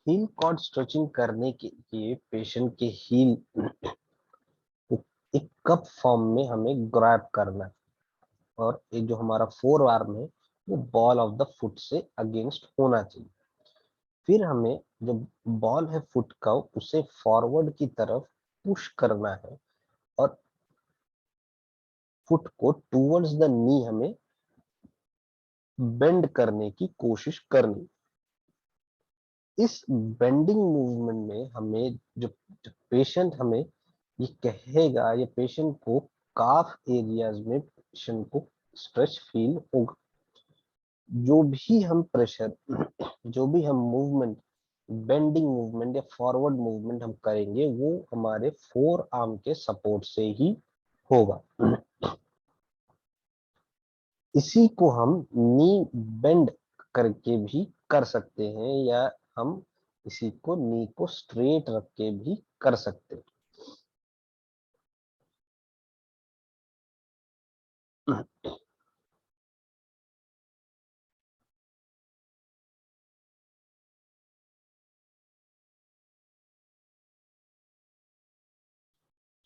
Heel cord stretching करने के लिए पेशेंट के हील को एक कप फॉर्म में हमें ग्रैब करना है और ये जो हमारा फोर आर्म है वो बॉल ऑफ द फुट से अगेंस्ट होना चाहिए। फिर हमें जो बॉल है फुट का उसे फॉरवर्ड की तरफ पुश करना है और फुट को टूवर्ड्स द नी हमें बेंड करने की कोशिश करनी। इस बेंडिंग मूवमेंट में हमें जो पेशेंट हमें ये कहेगा, ये पेशेंट को काफ एरियाज में पेशेंट को स्ट्रेच फील होगा। जो भी हम प्रेशर जो भी हम मूवमेंट, बेंडिंग मूवमेंट या फॉरवर्ड मूवमेंट हम करेंगे वो हमारे फोर आर्म के सपोर्ट से ही होगा। इसी को हम नी बेंड करके भी कर सकते हैं, या हम इसी को नी को स्ट्रेट रख के भी कर सकते हैं।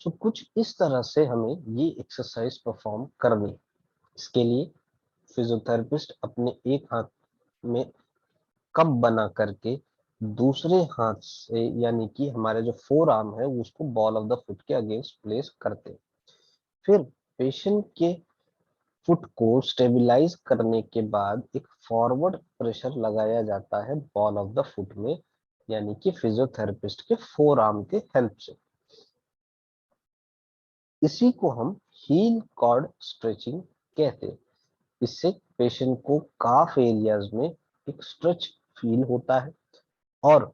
तो कुछ इस तरह से हमें ये एक्सरसाइज परफॉर्म करनी। इसके लिए फिजियोथेरेपिस्ट अपने एक हाथ में कप बना करके दूसरे हाथ से, यानी कि हमारे जो फोर आर्म है उसको बॉल ऑफ द फुट के अगेंस्ट प्लेस करते हैं। फिर पेशेंट के फुट को स्टेबलाइज करने के बाद एक फॉरवर्ड प्रेशर लगाया जाता है बॉल ऑफ द फुट में, यानी कि फिजियोथेरेपिस्ट के फोर आर्म के हेल्प से। इसी को हम हील कॉर्ड स्ट्रेचिंग कहते हैं। इससे पेशेंट को काफ एरियाज में एक स्ट्रेच फील होता है, और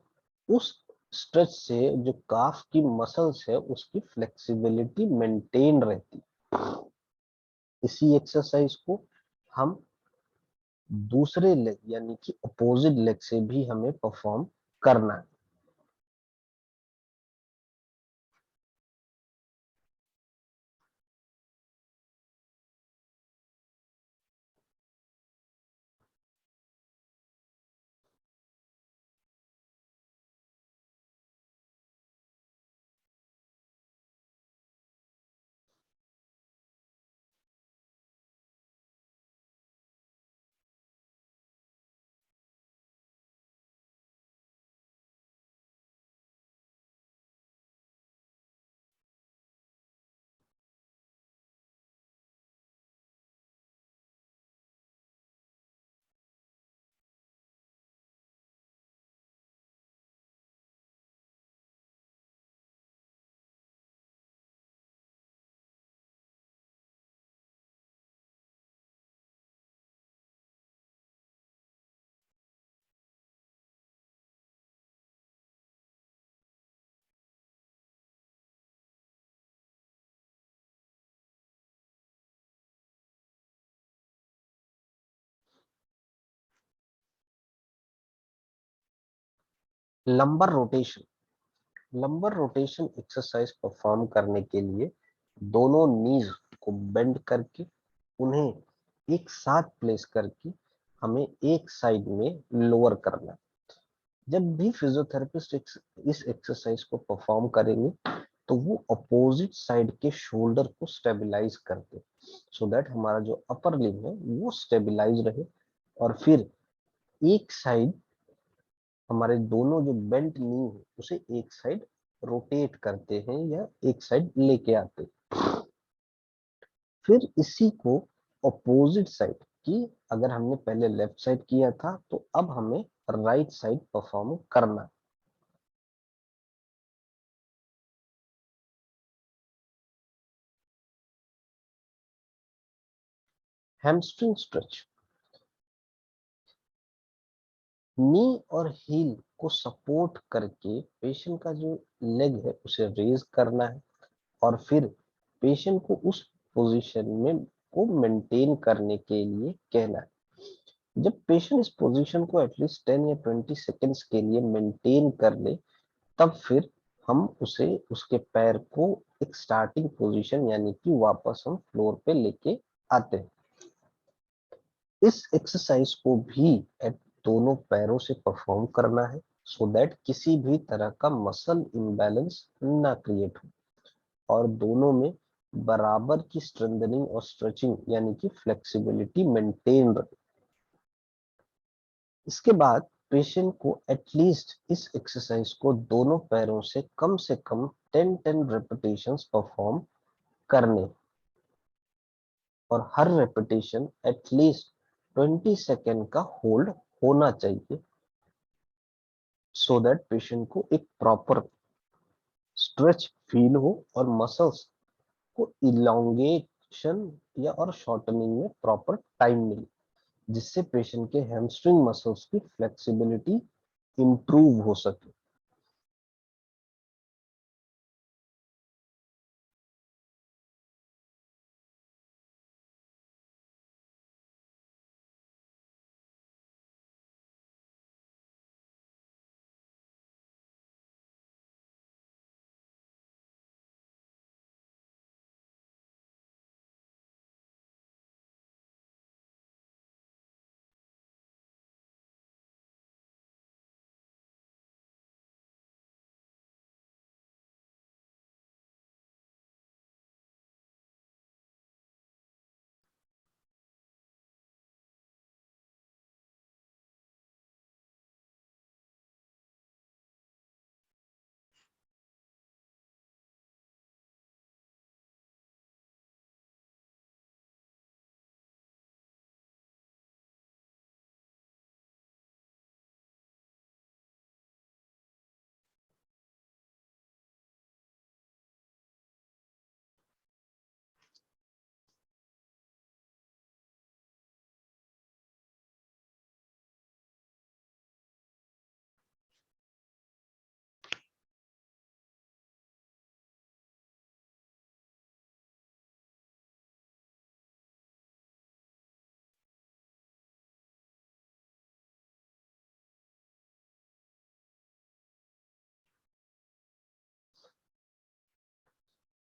उस स्ट्रेच से जो काफ की मसल्स है उसकी फ्लेक्सिबिलिटी मेंटेन रहती। इसी एक्सरसाइज को हम दूसरे लेग यानी कि अपोजिट लेग से भी हमें परफॉर्म करना है। Lumbar rotation. Lumbar rotation exercise perform करने के लिए दोनों नीज को बेंड करके उन्हें एक साथ प्लेस करके हमें एक साइड में लोअर करना है। जब भी फिजियोथेरेपिस्ट इस एक्सरसाइज को परफॉर्म करेंगे तो वो अपोजिट साइड के शोल्डर को स्टेबलाइज करते, सो दैट हमारा जो अपर लिम्ब है वो स्टेबलाइज रहे। और फिर एक साइड, हमारे दोनों जो बेंट नी है उसे एक साइड रोटेट करते हैं या एक साइड लेके आते हैं। फिर इसी को अपोजिट साइड की, अगर हमने पहले लेफ्ट साइड किया था तो अब हमें राइट साइड परफॉर्म करना है। Hamstring stretch. नी और हील को सपोर्ट करके पेशेंट का जो लेग है उसे रेज करना है, और फिर पेशेंट को उस पोजीशन में को मेंटेन करने के लिए कहना है। जब पेशेंट इस पोजीशन को एटलीस्ट 10 या 20 सेकेंड्स के लिए मेंटेन कर ले, तब फिर हम उसे उसके पैर को एक स्टार्टिंग पोजीशन यानी कि वापस हम फ्लोर पे लेके आते हैं। इस एक्सरसाइज को भी एट दोनों पैरों से परफॉर्म करना है, सो दैट किसी भी तरह का मसल इम्बैलेंस ना क्रिएट हो, और दोनों में बराबर की स्ट्रेंथनिंग और स्ट्रेचिंग यानी कि फ्लेक्सिबिलिटी मेंटेन रहे। इसके बाद पेशेंट को एटलीस्ट इस एक्सरसाइज को दोनों पैरों से कम 10 रेपिटेशंस परफॉर्म करने, और हर रेपिटेशन एटलीस्ट 20 सेकेंड का होल्ड होना चाहिए, सो दैट पेशेंट को एक प्रॉपर स्ट्रेच फील हो और मसल्स को इलोंगेशन या और शॉर्टनिंग में प्रॉपर टाइम मिले, जिससे पेशेंट के हैमस्ट्रिंग मसल्स की फ्लेक्सिबिलिटी इंप्रूव हो सके।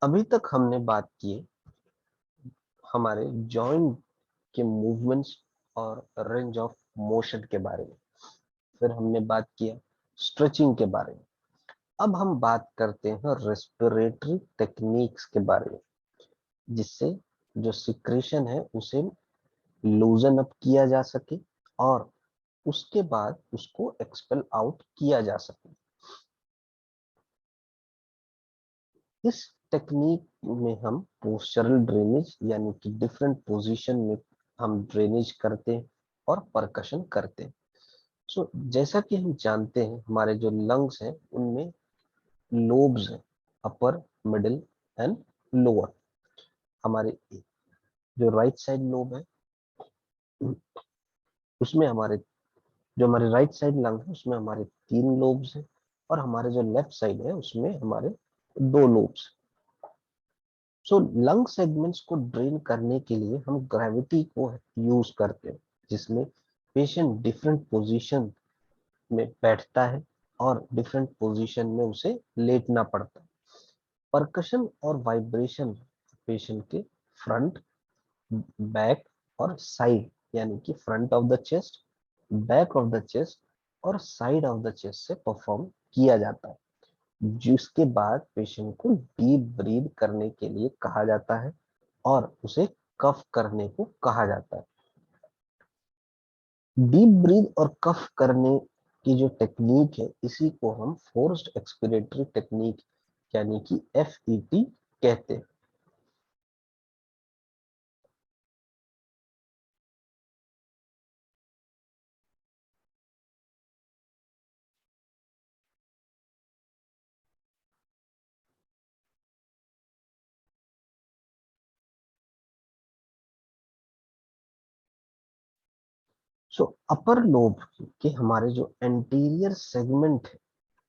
अभी तक हमने बात की हमारे जॉइंट के मूवमेंट्स और रेंज ऑफ मोशन के बारे में, फिर हमने बात किया स्ट्रेचिंग के बारे में। अब हम बात करते हैं रेस्पिरेटरी टेक्निक्स के बारे में, जिससे जो सिक्रेशन है उसे लूजन अप किया जा सके और उसके बाद उसको एक्सपेल आउट किया जा सके। इस टेक्निक में हम पोस्चरल ड्रेनेज यानी कि डिफरेंट पोजीशन में हम ड्रेनेज करते हैं और परकशन करते हैं। जैसा कि हम जानते हैं हमारे जो लंग्स हैं उनमें लोब्स हैं, अपर, मिडिल एंड लोअर। हमारे जो राइट साइड लोब है उसमें हमारे जो हमारे राइट साइड लंग है उसमें हमारे 3 लोब्स हैं, और हमारे जो लेफ्ट साइड है उसमें हमारे 2 लोब्स। लंग सेगमेंट्स को ड्रेन करने के लिए हम ग्रेविटी को यूज करते हैं, जिसमें पेशेंट डिफरेंट पोजीशन में बैठता है और डिफरेंट पोजीशन में उसे लेटना पड़ता है। परकशन और वाइब्रेशन पेशेंट के फ्रंट, बैक और साइड यानी कि front of the chest, back of the chest और साइड ऑफ द चेस्ट से परफॉर्म किया जाता है, जिसके बाद पेशेंट को डीप ब्रीद करने के लिए कहा जाता है और उसे कफ करने को कहा जाता है। डीप ब्रीद और कफ करने की जो टेक्निक है इसी को हम फोर्स्ड एक्सपिरेटरी टेक्निक यानी कि FET कहते हैं। अपर लोब के हमारे जो एंटीरियर सेगमेंट है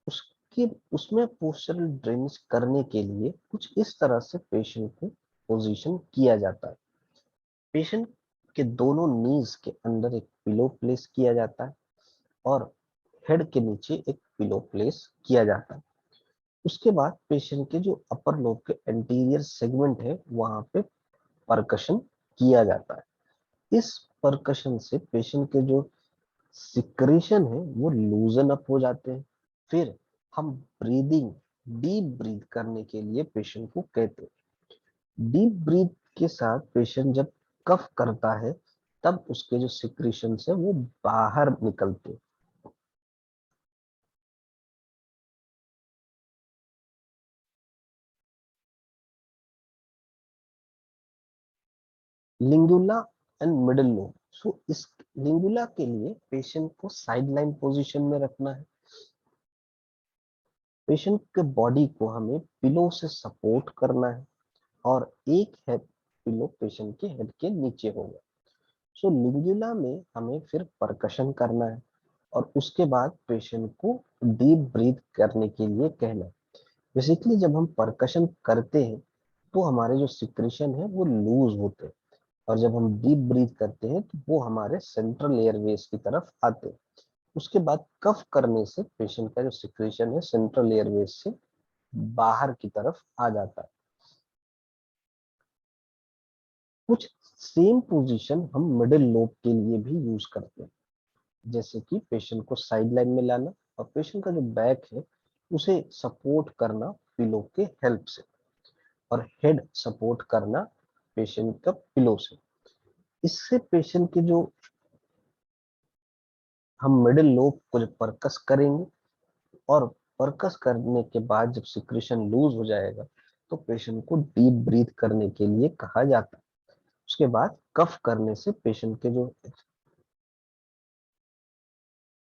उसके उसमें पोस्चरल ड्रेनेज करने के लिए कुछ इस तरह से पेशेंट को पोजीशन किया जाता है। पेशेंट के दोनों नीज के अंदर एक पिलो प्लेस किया जाता है और हेड के नीचे एक पिलो प्लेस किया जाता है। उसके बाद पेशेंट के जो अपर लोब के एंटीरियर सेगमेंट है वहां पे परकशन किया जाता है। इस परकशन से पेशेंट के जो सिक्रेशन है वो लूजन अप हो जाते हैं। फिर हम ब्रीदिंग डीप ब्रीथ करने के लिए पेशेंट को कहते हैं। डीप ब्रीथ के साथ पेशेंट जब कफ करता है तब उसके जो सिक्रेशन है वो बाहर निकलते हैं। लिंगुला एंड मिडिल लोब, सो इस लिंगुला के लिए पेशेंट को साइडलाइन पोजीशन में रखना है। पेशेंट के बॉडी को हमें पिलो से सपोर्ट करना है और एक हेड पिलो पेशेंट के हेड के नीचे होगा। सो लिंगुला में हमें फिर परकशन करना है और उसके बाद पेशेंट को डीप ब्रीथ करने के लिए कहना है। बेसिकली जब हम परकशन करते हैं तो हमारे जो सिक्रेशन है वो लूज होते हैं और जब हम डीप ब्रीथ करते हैं तो वो हमारे सेंट्रल एयरवेज की तरफ आते हैं। उसके बाद कफ करने से पेशेंट का जो सिक्रेशन है सेंट्रल एयरवेज से बाहर की तरफ आ जाता है। कुछ सेम पोजीशन हम मिडिल लोब के लिए भी यूज करते हैं, जैसे कि पेशेंट को साइड लाइन में लाना और पेशेंट का जो बैक है उसे सपोर्ट करना पिलो के हेल्प से और हेड सपोर्ट करना पेशेंट का पिलो से। इससे पेशेंट के जो हम मिडिल लोब को जब परकस करेंगे और परकस करने के बाद जब सिक्रेशन लूज हो जाएगा तो पेशेंट को डीप ब्रीथ करने के लिए कहा जाता है। उसके बाद कफ करने से पेशेंट के जो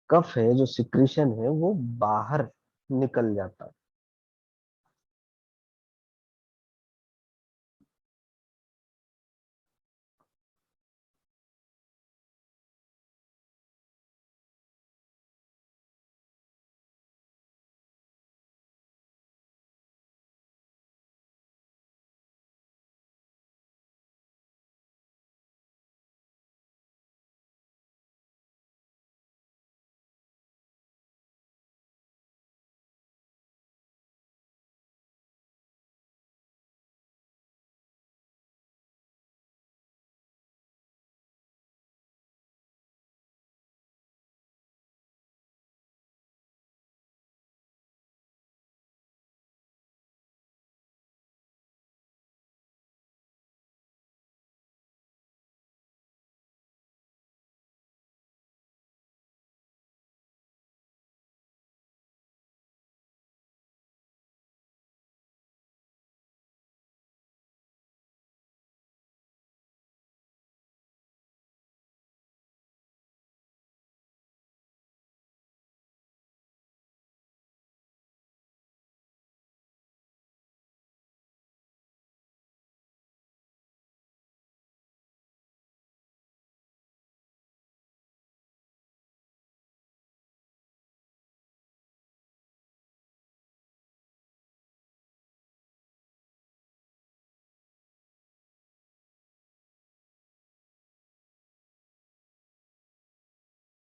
कफ है जो सिक्रेशन है वो बाहर निकल जाता है।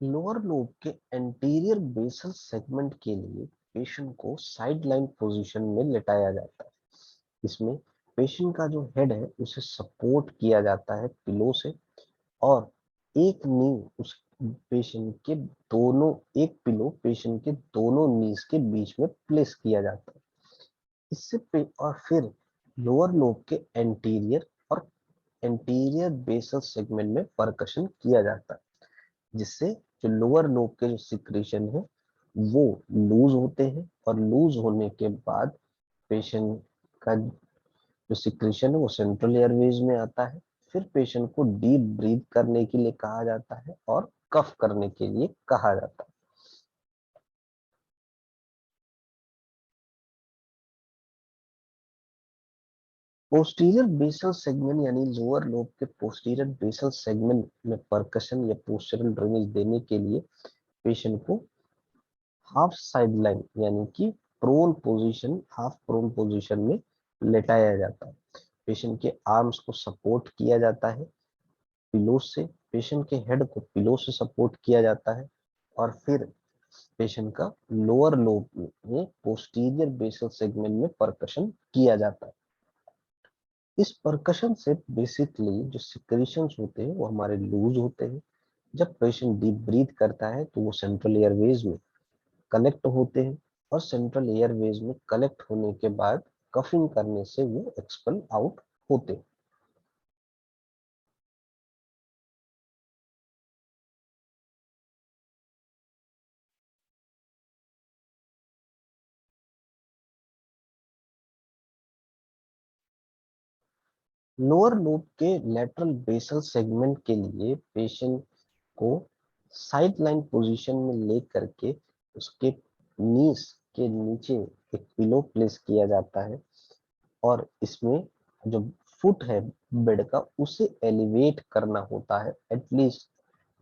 लोअर लोब के एंटीरियर बेसल सेगमेंट के लिए पेशेंट को साइड लाइन पोजिशन में लेटाया जाता है। इसमें पेशेंट का जो हेड है उसे सपोर्ट किया जाता है पिलो से और एक नी उस पेशेंट के दोनों एक पिलो पेशेंट के दोनों नीज के बीच में प्लेस किया जाता है। और फिर लोअर लोब के एंटीरियर और एंटीरियर बेसल सेगमेंट में परकशन किया जाता है, जिससे जो लोअर लोब के जो सिक्रेशन है वो लूज होते हैं और लूज होने के बाद पेशेंट का जो सिक्रेशन है वो सेंट्रल एयरवेज में आता है। फिर पेशेंट को डीप ब्रीथ करने के लिए कहा जाता है और कफ करने के लिए कहा जाता है। पोस्टीरियर बेसल सेगमेंट यानी लोअर लोब के पोस्टीरियर बेसल सेगमेंट में परकशन या पोस्चरल ड्रेनेज देने के लिए पेशेंट को हाफ साइड लाइन यानी कि हाफ प्रोन पोजीशन में लेटाया जाता है। पेशेंट के आर्म्स को सपोर्ट किया जाता है पिलो से, पेशेंट के हेड को पिलो से सपोर्ट किया जाता है और फिर पेशेंट का लोअर लोब में पोस्टीरियर बेसल सेगमेंट में परकशन किया जाता है। इस परकशन से बेसिकली जो सिक्रेशंस होते हैं वो हमारे लूज होते हैं। जब पेशेंट डीप ब्रीथ करता है तो वो सेंट्रल एयरवेज में कलेक्ट होते हैं और सेंट्रल एयरवेज में कलेक्ट होने के बाद कफिंग करने से वो एक्सपेल आउट होते हैं। लोअर लोब के लेटरल बेसल सेगमेंट के लिए पेशेंट को साइड लाइन पोजिशन में ले करके उसके नीस के नीचे एक पिलो प्लेस किया जाता है और इसमें जो फुट है बेड का उसे एलिवेट करना होता है at least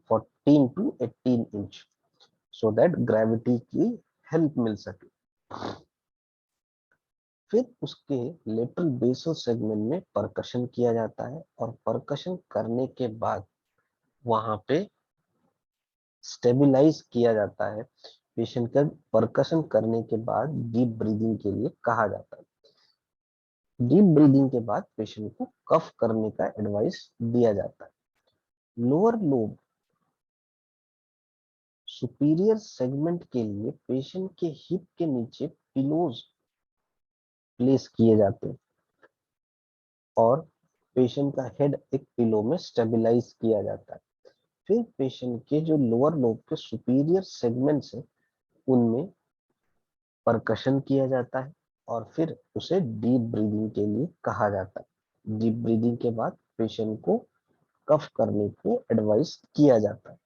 14 to 18 inch, so that gravity की हेल्प मिल सके। फिर उसके लेटरल बेसल सेगमेंट में परकशन किया जाता है और परकशन करने के बाद वहां पे स्टेबलाइज किया जाता है पेशेंट का। परकशन करने के बाद डीप ब्रीदिंग के लिए कहा जाता है। डीप ब्रीदिंग के बाद पेशेंट को कफ करने का एडवाइस दिया जाता है। लोअर लोब सुपीरियर सेगमेंट के लिए पेशेंट के हिप के नीचे पिलोज प्लेस किए जाते हैं और पेशेंट का हेड एक पिलो में स्टेबलाइज किया जाता है। फिर पेशेंट के जो लोअर लोब के सुपीरियर सेगमेंट्स हैं उनमें परकशन किया जाता है और फिर उसे डीप ब्रीदिंग के लिए कहा जाता है। डीप ब्रीदिंग के बाद पेशेंट को कफ करने को एडवाइस किया जाता है।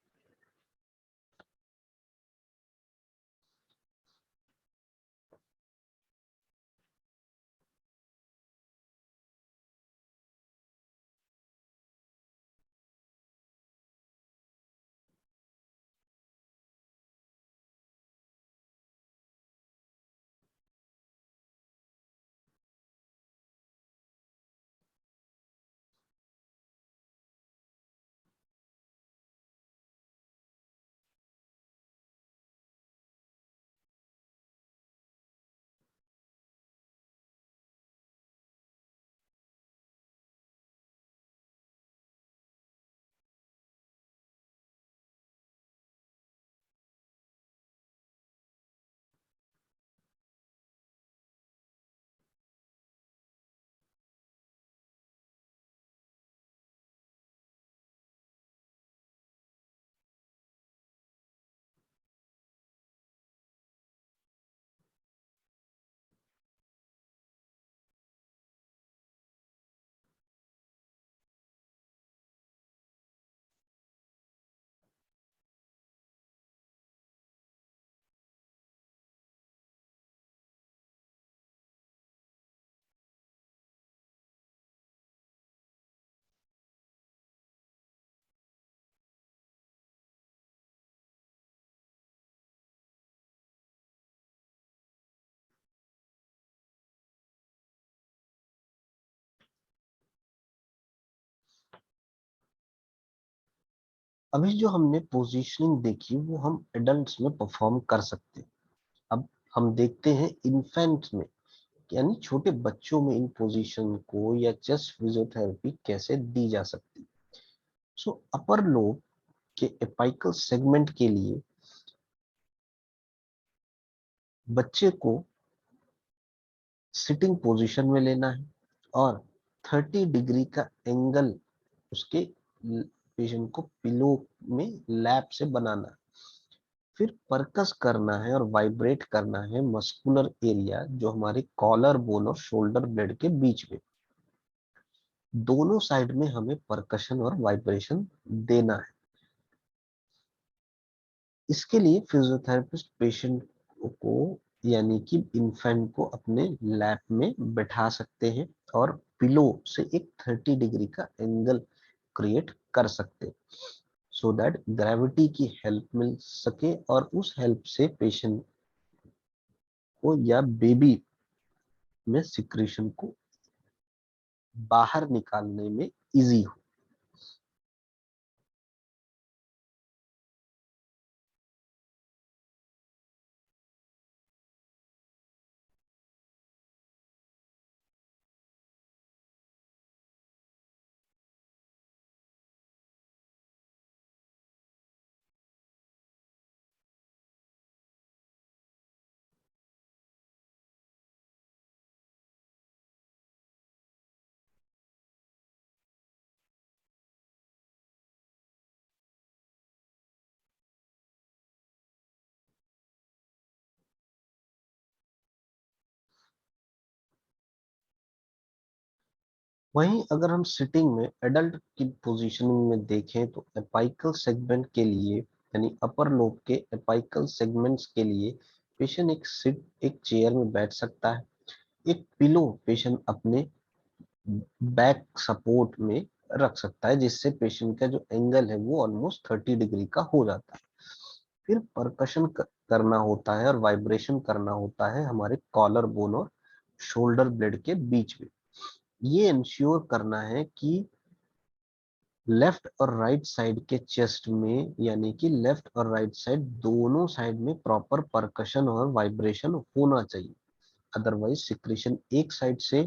अभी जो हमने पोजीशनिंग देखी वो हम एडल्ट्स में परफॉर्म कर सकते हैं। अब हम देखते हैं इन्फेंट्स में, यानी छोटे बच्चों में इन पोजीशन को या चेस्ट फिजियोथेरेपी कैसे दी जा सकती। सो अपर लोब के एपाइकल सेगमेंट के लिए बच्चे को सिटिंग पोजीशन में लेना है और 30 डिग्री का एंगल उसके पेशेंट को पिलो में लैप से बनाना है। फिर परकस करना है और वाइब्रेट करना है मस्कुलर एरिया जो हमारे कॉलर बोन और शोल्डर ब्लेड के बीच में। दोनों साइड में हमें परकशन और वाइब्रेशन देना है। इसके लिए फिजियोथेरेपिस्ट पेशेंट को यानी कि इन्फेंट को अपने लैप में बैठा सकते हैं और पिलो से एक 30 डिग्री का एंगल क्रिएट कर सकते हैं, सो दैट ग्रेविटी की हेल्प मिल सके और उस हेल्प से पेशेंट को या बेबी में सिक्रीशन को बाहर निकालने में इजी हो। वहीं अगर हम सिटिंग में एडल्ट की पोजीशनिंग में देखें तो एपाइकल सेगमेंट के लिए यानी अपर लोब के एपाइकल सेगमेंट्स के लिए पेशेंट एक चेयर में बैठ सकता है। एक पिलो पेशेंट अपने बैक सपोर्ट में रख सकता है, जिससे पेशेंट का जो एंगल है वो ऑलमोस्ट 30 डिग्री का हो जाता है। फिर परकशन करना होता है और वाइब्रेशन करना होता है हमारे कॉलर बोन और शोल्डर ब्लेड के बीच में। ये इंश्योर करना है कि लेफ्ट और राइट साइड के चेस्ट में, यानी कि लेफ्ट और राइट साइड दोनों साइड में प्रॉपर परकशन और वाइब्रेशन होना चाहिए। अदरवाइज सिक्रीशन एक साइड से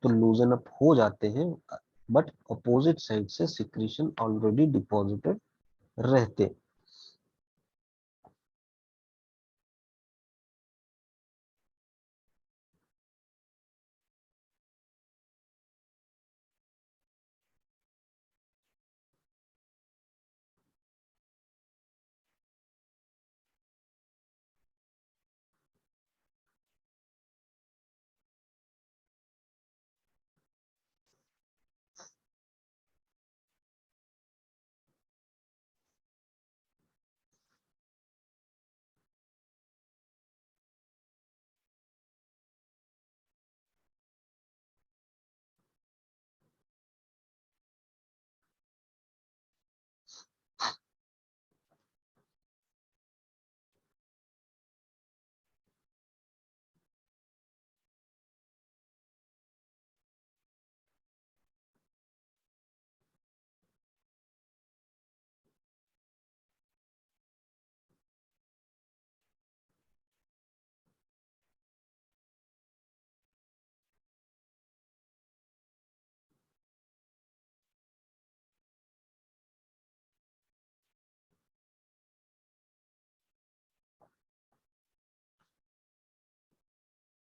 तो लूजन अप हो जाते हैं, बट अपोजिट साइड से सिक्रीशन ऑलरेडी डिपॉजिटेड रहते।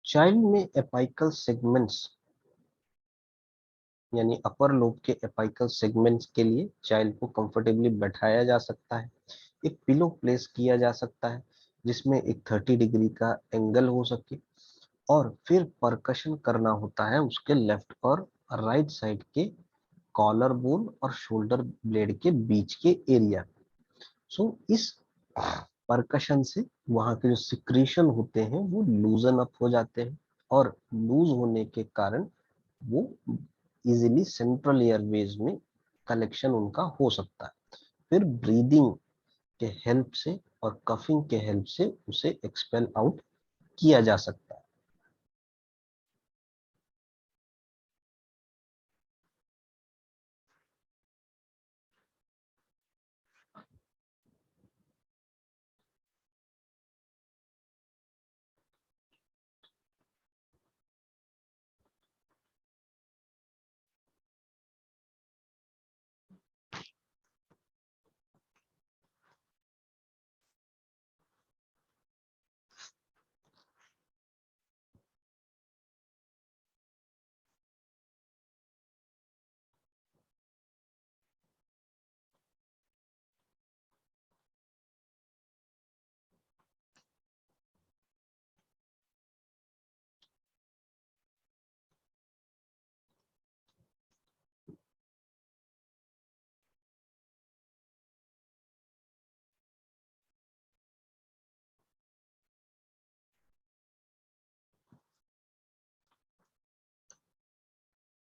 चाइल्ड में एपाइकल सेगमेंट्स यानी अपर लोब के एपाइकल सेगमेंट्स के लिए चाइल्ड को कंफर्टेबली बैठाया जा सकता है। एक पिलो प्लेस किया जा सकता है जिसमें एक 30 डिग्री का एंगल हो सके, और फिर परकशन करना होता है उसके लेफ्ट और राइट साइड के कॉलर बोन और शोल्डर ब्लेड के बीच के एरिया। सो इस परकशन से वहां के जो सिक्रीशन होते हैं वो लूजन अप हो जाते हैं, और लूज होने के कारण वो इजीली सेंट्रल एयरवेज में कलेक्शन उनका हो सकता है। फिर ब्रीदिंग के हेल्प से और कफिंग के हेल्प से उसे एक्सपेल आउट किया जा सकता है।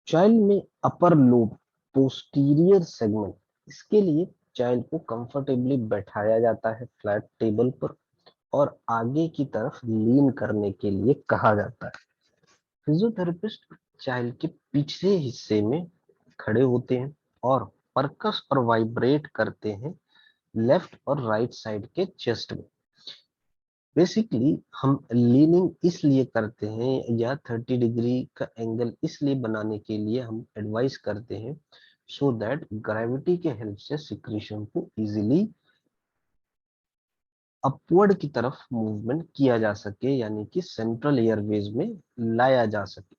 चाइल्ड में अपर लोब पोस्टीरियर सेगमेंट, इसके लिए चाइल्ड को कंफर्टेबली बैठाया जाता है फ्लैट टेबल पर, और आगे की तरफ लीन करने के लिए कहा जाता है। फिजियोथेरेपिस्ट चाइल्ड के पिछले हिस्से में खड़े होते हैं और परकस और वाइब्रेट करते हैं लेफ्ट और राइट साइड के चेस्ट में। बेसिकली हम लीनिंग इसलिए करते हैं या 30 डिग्री का एंगल इसलिए बनाने के लिए हम एडवाइस करते हैं, सो दैट ग्रेविटी के हेल्प से सिक्रीशन को इजीली अपवर्ड की तरफ मूवमेंट किया जा सके, यानी कि सेंट्रल एयरवेज में लाया जा सके।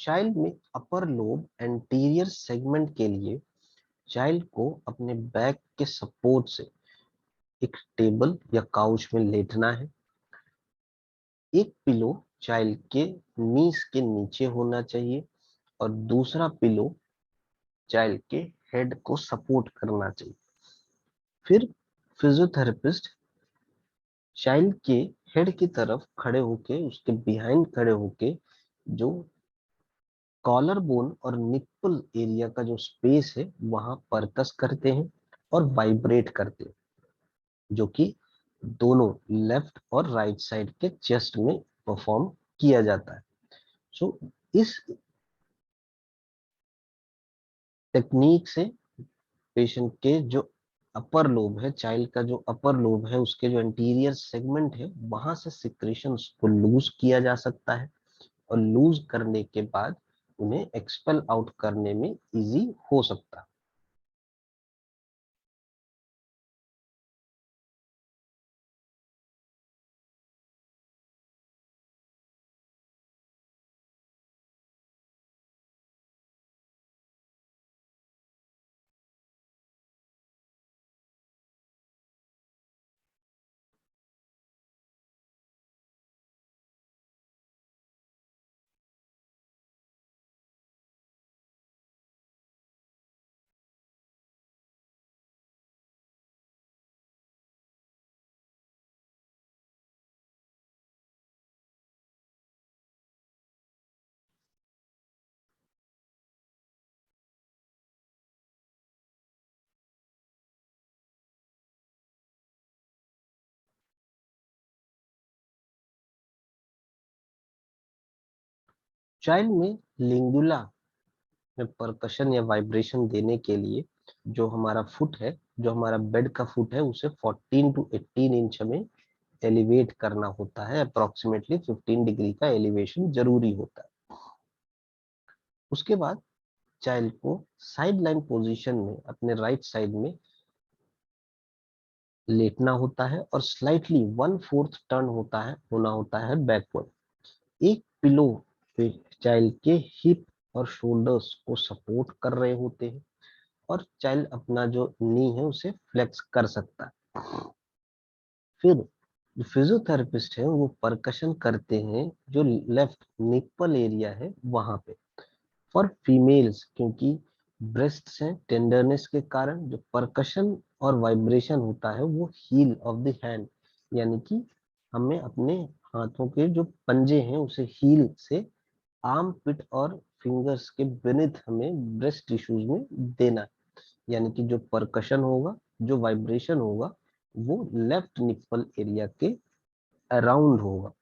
चाइल्ड में अपर लोब एंटीरियर सेगमेंट के लिए चाइल्ड को अपने बैक के सपोर्ट से एक टेबल या काउच में लेटना है। एक पिलो चाइल्ड के नीज के नीचे होना चाहिए और दूसरा पिलो चाइल्ड के हेड को सपोर्ट करना चाहिए। फिर फिजियोथेरेपिस्ट चाइल्ड के हेड की तरफ खड़े होके, उसके बिहाइंड खड़े होके जो कॉलर बोन और निप्पल एरिया का जो स्पेस है वहां परकस करते हैं और वाइब्रेट करते हैं, जो कि दोनों लेफ्ट और राइट साइड के चेस्ट में परफॉर्म किया जाता है। सो इस टेक्निक से पेशेंट के जो अपर लोब है, चाइल्ड का जो अपर लोब है, उसके जो एंटीरियर सेगमेंट है, वहां से सिक्रेशन को लूज किया जा सकता है और लूज करने के बाद उन्हें एक्सपेल आउट करने में इजी हो सकता है। चाइल्ड में लिंगुला में परकशन या वाइब्रेशन देने के लिए जो हमारा फुट है, जो हमारा बेड का फुट है, उसे 14 टू 18 इंच हमें एलिवेट करना होता है। अप्रोक्सीमेटली 15 डिग्री का एलिवेशन जरूरी होता है। उसके बाद चाइल्ड को साइड लाइन पोजिशन में अपने राइट साइड में लेटना होता है और स्लाइटली 1/4 टर्न होना होता है बैकवर्ड। एक पिलो पे चाइल्ड के हिप और शोल्डर्स को सपोर्ट कर रहे होते हैं और चाइल्ड अपना जो नी है उसे फ्लेक्स कर सकता है। फिर जो फिजियोथेरेपिस्ट है वो परकशन करते हैं जो लेफ्ट निप्पल एरिया है वहां पे। फॉर फीमेल्स, क्योंकि ब्रेस्ट हैं, टेंडरनेस के कारण जो परकशन और वाइब्रेशन होता है वो हील ऑफ द हैंड, यानी कि हमें अपने हाथों के जो पंजे हैं उसे हील से आर्म पिट और फिंगर्स के बेनिथ हमें ब्रेस्ट टिश्यूज में देना है। यानी कि जो परकशन होगा, जो वाइब्रेशन होगा, वो लेफ्ट निप्पल एरिया के अराउंड होगा।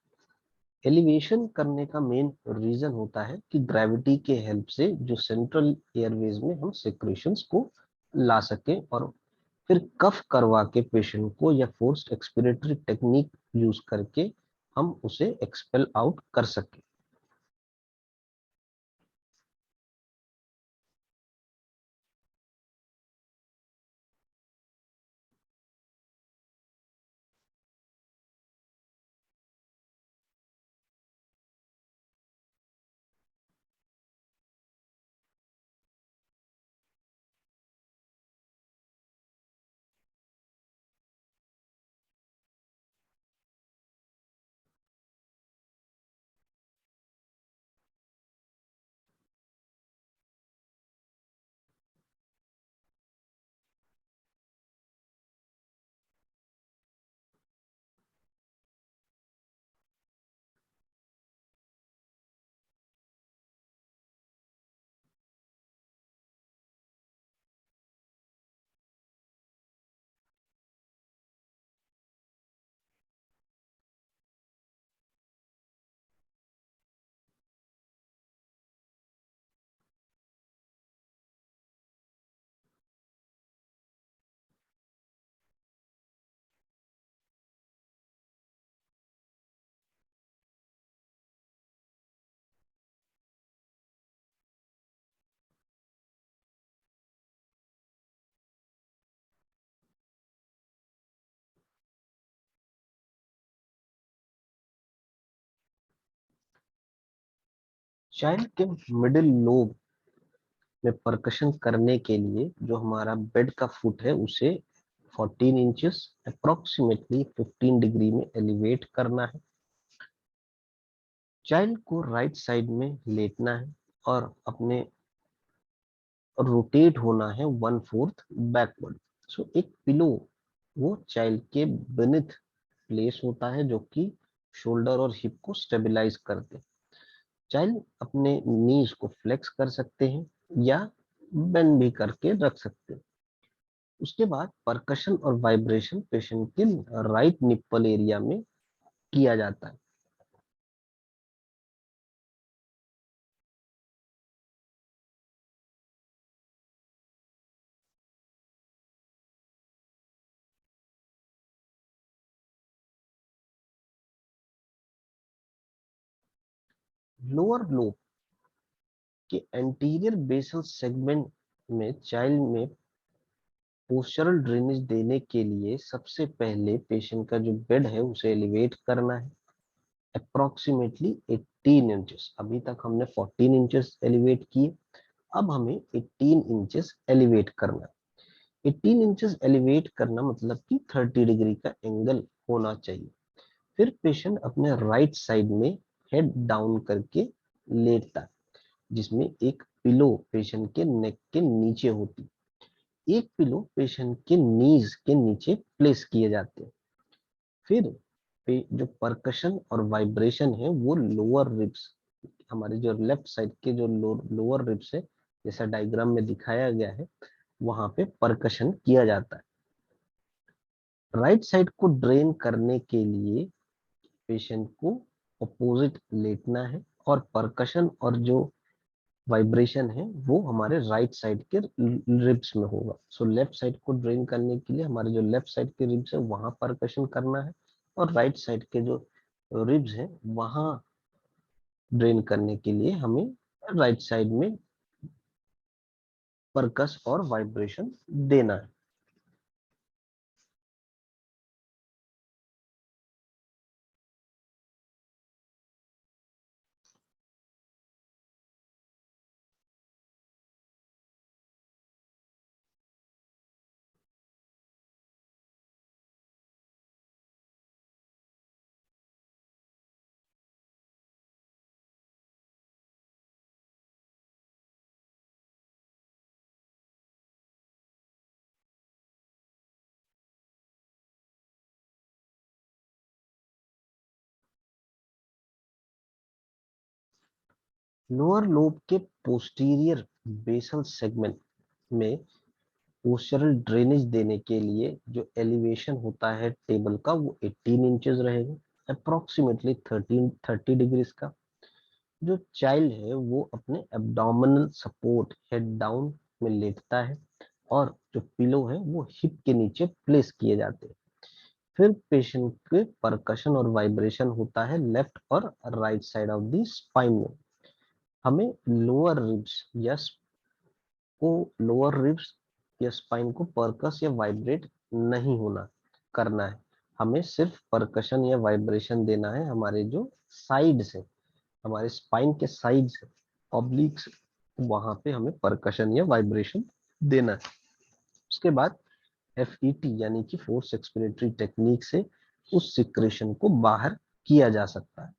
एलिवेशन करने का मेन रीजन होता है कि ग्रेविटी के हेल्प से जो सेंट्रल एयरवेज में हम सिक्रेशंस को ला सके और फिर कफ करवा के पेशेंट को या फोर्स्ड एक्सपिरेटरी टेक्निक यूज करके हम उसे एक्सपेल आउट कर सके। चाइल्ड के मिडिल लोब में परकशन करने के लिए जो हमारा बेड का फुट है उसे 14 इंचेस अप्रोक्सीमेटली 15 डिग्री में एलिवेट करना है। चाइल्ड को राइट साइड में लेटना है और अपने रोटेट होना है 1/4 बैकवर्ड। सो एक पिलो वो चाइल्ड के बेनिथ प्लेस होता है जो कि शोल्डर और हिप को स्टेबलाइज करते हैं। चाइल्ड अपने नीज को फ्लेक्स कर सकते हैं या बेंड भी करके रख सकते हैं। उसके बाद परकशन और वाइब्रेशन पेशेंट के राइट निप्पल एरिया में किया जाता है। लोअर लोब के एंटीरियर बेसल सेगमेंट में चाइल्ड में पोस्चरल ड्रेनेज देने के लिए सबसे पहले पेशेंट का जो बेड है उसे एलिवेट करना है अप्रोक्सीमेटली 18 इंचेस। अभी तक हमने 14 इंचेस एलिवेट किए, अब हमें 18 इंचेस एलिवेट करना है। 18 इंचेस एलिवेट करना मतलब कि 30 डिग्री का एंगल होना चाहिए। फिर पेशेंट अपने राइट साइड में हेड डाउन करके लेटता है, जिसमें एक पिलो पेशेंट के नेक के नीचे होती। एक पिलो पेशेंट के नीज के नीचे प्लेस किए जाते हैं। फिर जो परकशन और वाइब्रेशन है वो लोअर रिब्स, हमारे जो लेफ्ट साइड के जो लोअर रिब्स है जैसा डायग्राम में दिखाया गया है वहां पे परकशन किया जाता है। राइट साइड को ड्रेन करने के लिए पेशेंट को अपोजिट लेटना है और परकशन और जो वाइब्रेशन है वो हमारे राइट साइड के रिब्स में होगा। सो लेफ्ट साइड को ड्रेन करने के लिए हमारे जो लेफ्ट साइड के रिब्स है वहां परकशन करना है और राइट साइड के जो रिब्स है वहां ड्रेन करने के लिए हमें राइट साइड में परकस और वाइब्रेशन देना है। लोअर लोब के पोस्टीरियर बेसल सेगमेंट में पोस्चरल ड्रेनेज देने के लिए जो एलिवेशन होता है टेबल का वो 18 इंचेस रहेगा अप्रोक्सीमेटली 30 डिग्रीज का। जो चाइल्ड है वो अपने एब्डोमिनल सपोर्ट हेड डाउन में लेटता है और जो पिलो है वो हिप के नीचे प्लेस किए जाते हैं। फिर पेशेंट के परकशन और वाइब्रेशन होता है लेफ्ट और right side of the spine में। हमें लोअर रिब्स या स्पाइन को परकस या वाइब्रेट नहीं होना करना है। हमें सिर्फ परकशन या वाइब्रेशन देना है हमारे जो साइड से, हमारे स्पाइन के साइड से ऑब्लिक्स, वहां पे हमें परकशन या वाइब्रेशन देना है। उसके बाद एफईटी यानी कि फोर्स एक्सपिरेटरी टेक्निक से उस सिक्रेशन को बाहर किया जा सकता है।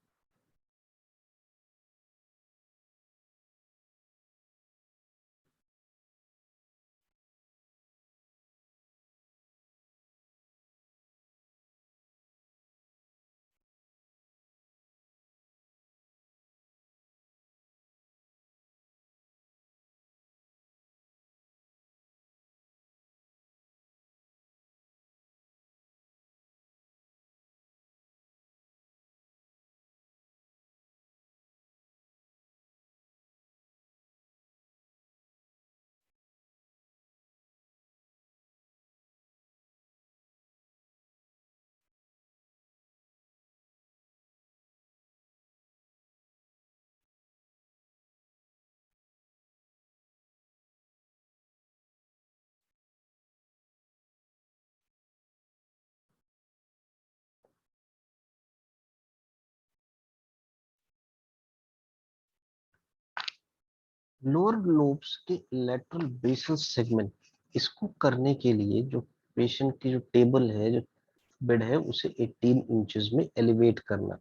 लोअर लोब्स के लेटरल बेसल सेगमेंट, इसको करने के लिए जो पेशेंट की जो टेबल है, जो बेड है, उसे 18 इंचेस में एलिवेट करना,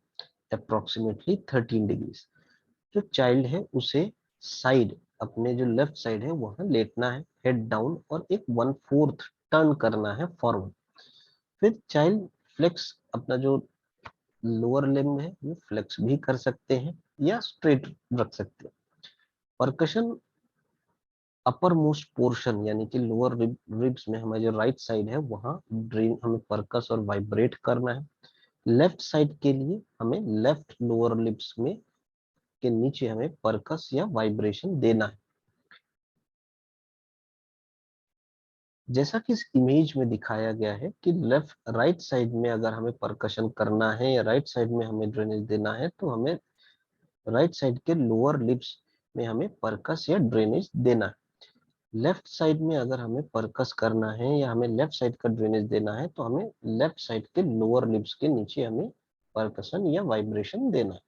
अप्रोक्सीमेटली 13 डिग्रीज। जो चाइल्ड है उसे साइड, अपने जो लेफ्ट साइड है वहां लेटना है, हेड डाउन, और एक 1/4 टर्न करना है फॉरवर्ड। फिर चाइल्ड फ्लेक्स, अपना जो लोअर लिम्ब है वो फ्लेक्स भी कर सकते हैं या स्ट्रेट रख सकते हैं। परकशन अपर मोस्ट पोर्शन यानी कि लोअर रिब्स में हमारे जो राइट साइड है वहां ड्रेन हमें परकस और वाइब्रेट करना है। लेफ्ट साइड के लिए हमें लेफ्ट लोअर लिप्स में के नीचे हमें परकस या वाइब्रेशन देना है। जैसा कि इस इमेज में दिखाया गया है कि लेफ्ट राइट साइड में अगर हमें परकशन करना है या राइट साइड में हमें ड्रेनेज देना है तो हमें राइट साइड के लोअर लिप्स में हमें परकस या ड्रेनेज देना है। लेफ्ट साइड में अगर हमें परकस करना है या हमें लेफ्ट साइड का ड्रेनेज देना है तो हमें लेफ्ट साइड के लोअर लिप्स के नीचे हमें परकशन या वाइब्रेशन देना है।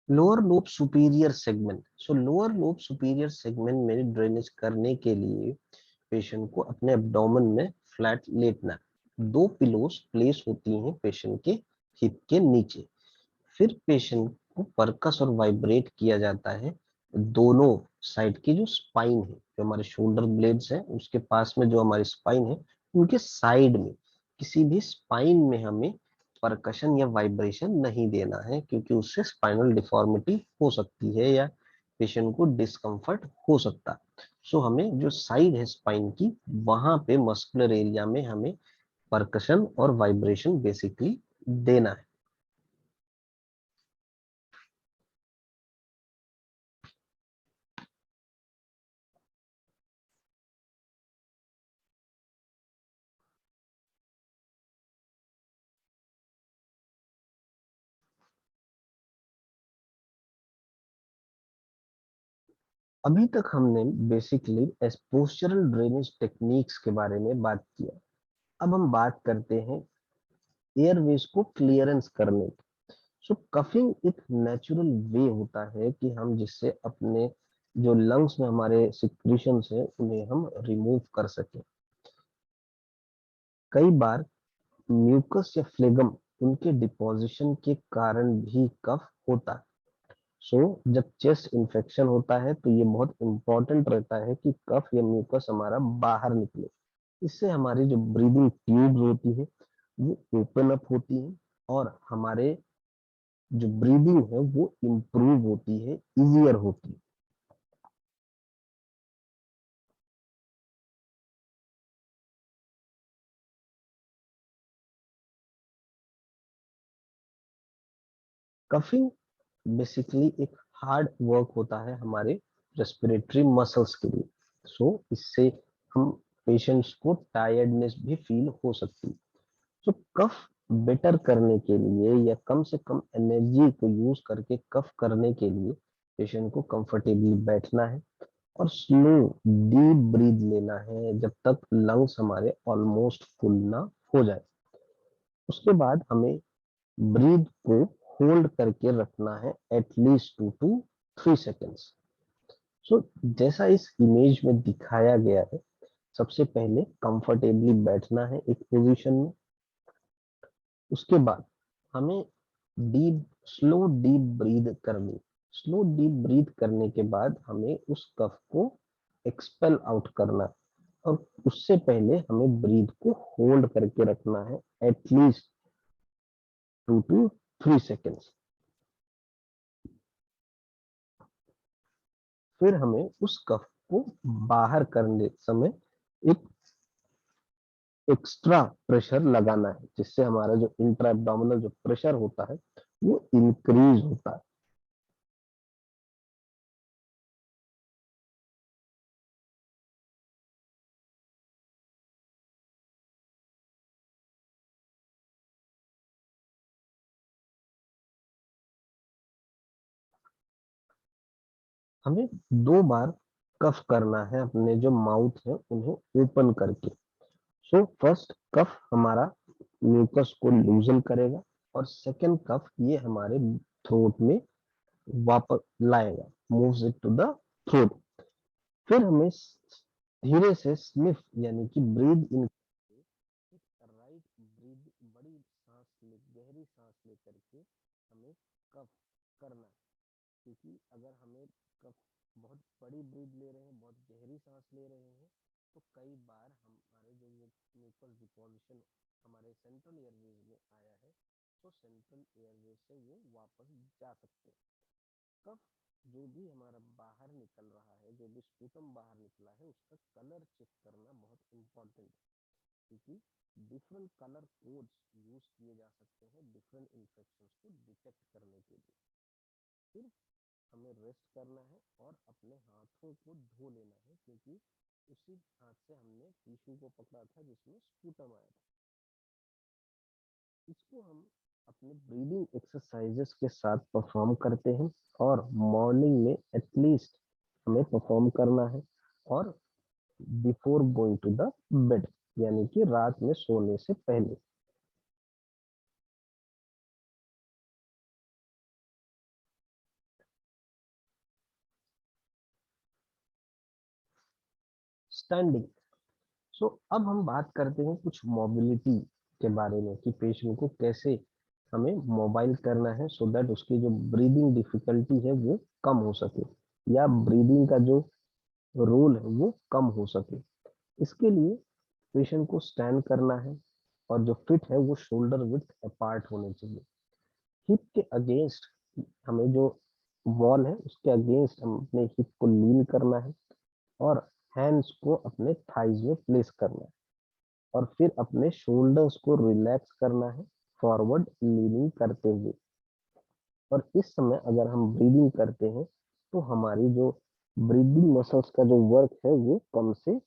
लोअर लोब सुपीरियर सेगमेंट, सो लोअर लोब सुपीरियर सेगमेंट में ड्रेनेज करने के लिए पेशेंट को अपने एब्डोमेन में फ्लैट लेटना है। दो पिलोस प्लेस होती हैं पेशेंट के हिप के नीचे। फिर पेशेंट को परकस और वाइब्रेट किया जाता है दोनों साइड की जो स्पाइन है, जो हमारे शोल्डर ब्लेड्स है उसके पास में जो हमारी स्पाइन है उनके साइड में किसी भी स्पाइन में हमें परकशन या वाइब्रेशन नहीं देना है, क्योंकि उससे स्पाइनल डिफॉर्मिटी हो सकती है या पेशेंट को डिस्कम्फर्ट हो सकता है। सो हमें जो साइड है स्पाइन की वहां पे मस्कुलर एरिया में हमें परकशन और वाइब्रेशन बेसिकली देना है। अभी तक हमने बेसिकली पोस्चरल ड्रेनेज टेक्निक्स के बारे में बात किया। अब हम बात करते हैं एयरवेज को क्लियरेंस करने की। सो कफिंग एक नेचुरल वे होता है कि हम जिससे अपने जो लंग्स में हमारे सिक्रीशंस है उन्हें हम रिमूव कर सकें। कई बार म्यूकस या फ्लेगम उनके डिपोजिशन के कारण भी कफ होता है। जब चेस्ट इन्फेक्शन होता है तो ये बहुत इंपॉर्टेंट रहता है कि कफ या म्यूकस हमारा बाहर निकले। इससे हमारी जो ब्रीदिंग ट्यूब होती है वो ओपन अप होती है और हमारे जो ब्रीदिंग है वो इम्प्रूव होती है, इजियर होती है। कफिंग बेसिकली एक हार्ड वर्क होता है हमारे रेस्पिरेटरी मसल्स के लिए। इससे हम पेशेंट्स को टायर्डनेस भी फील हो सकती है। तो कफ बेटर करने के लिए या कम से कम एनर्जी को यूज करके कफ करने के लिए पेशेंट को कंफर्टेबली बैठना है और स्लो डीप ब्रीथ लेना है जब तक लंग्स हमारे ऑलमोस्ट फुल ना हो जाए। उसके बाद हमें ब्रीथ को होल्ड करके रखना है एटलीस्ट 2 to 3 सेकेंड्स। जैसा इस इमेज में दिखाया गया है, सबसे पहले कंफर्टेबली बैठना है एक पोजीशन में। उसके बाद हमें डीप स्लो डीप ब्रीद करनी। स्लो डीप ब्रीद करने के बाद हमें उस कफ को एक्सपेल आउट करना है और उससे पहले हमें ब्रीद को होल्ड करके रखना है एटलीस्ट 2 to 3 सेकेंड्स। फिर हमें उस कफ को बाहर करने समय एक एक्स्ट्रा प्रेशर लगाना है, जिससे हमारा जो इंट्रा एब्डोमिनल जो प्रेशर होता है वो इंक्रीज होता है। हमें 2 बार कफ करना है अपने जो माउथ है उन्हें ओपन करके। सो फर्स्ट कफ हमारा म्यूकस को लूजन करेगा और सेकंड कफ ये हमारे थ्रोट में वापस लाएगा, moves it to the throat. फिर हमें धीरे से स्निफ यानी कि ब्रीद इन, राइट ब्रीद, बड़ी सांस ले, गहरी सांस लेकर के हमें कफ करना है। क्योंकि अगर हमें कफ बहुत बड़ी ब्रीद ले रहे हैं, बहुत गहरी सांस ले रहे हैं, तो कई बार हमारे जो ये म्यूकस डिपोजिशन हमारे सेंट्रल एयरवेज में आया है, तो सेंट्रल एयरवेज से वो वापस जा सकते हैं। कफ जो भी हमारा बाहर निकल रहा है, जो भी स्पूटम बाहर निकला है, उसका कलर चेक करना बहुत इंपॉर्टेंट है। क्योंकि डिफरेंट कलर कोड्स यूज किए जा सकते हैं डिफरेंट इन्फेक्शंस को डिटेक्ट करने के लिए। फिर हमें रेस्ट करना है और अपने हाथों को धो लेना है, क्योंकि उसी हाथ से हमने टिश्यू को पकड़ा था जिसमें स्पूटम आया था। इसको हम अपने ब्रीदिंग एक्सरसाइजेस के साथ परफॉर्म करते हैं और मॉर्निंग में एटलीस्ट हमें परफॉर्म करना है, और before going to the bed यानी कि रात में सोने से पहले। स्टैंडिंग। सो अब हम बात करते हैं कुछ मोबिलिटी के बारे में कि पेशेंट को कैसे हमें मोबाइल करना है, सो दैट उसकी जो ब्रीदिंग डिफिकल्टी है वो कम हो सके, या ब्रीदिंग का जो रोल है वो कम हो सके। इसके लिए पेशेंट को स्टैंड करना है, और जो फिट है वो शोल्डर विड्थ अपार्ट होने चाहिए। हिप के अगेंस्ट, हमें जो वॉल है उसके अगेंस्ट हम अपने हिप को लीन करना है, और हैंड्स को अपने थाइज में प्लेस करना है, और फिर अपने शोल्डर्स को रिलैक्स करना है फॉरवर्ड लीनिंग करते हुए। और इस समय अगर हम ब्रीदिंग करते हैं तो हमारी जो ब्रीदिंग मसल्स का जो वर्क है वो कम से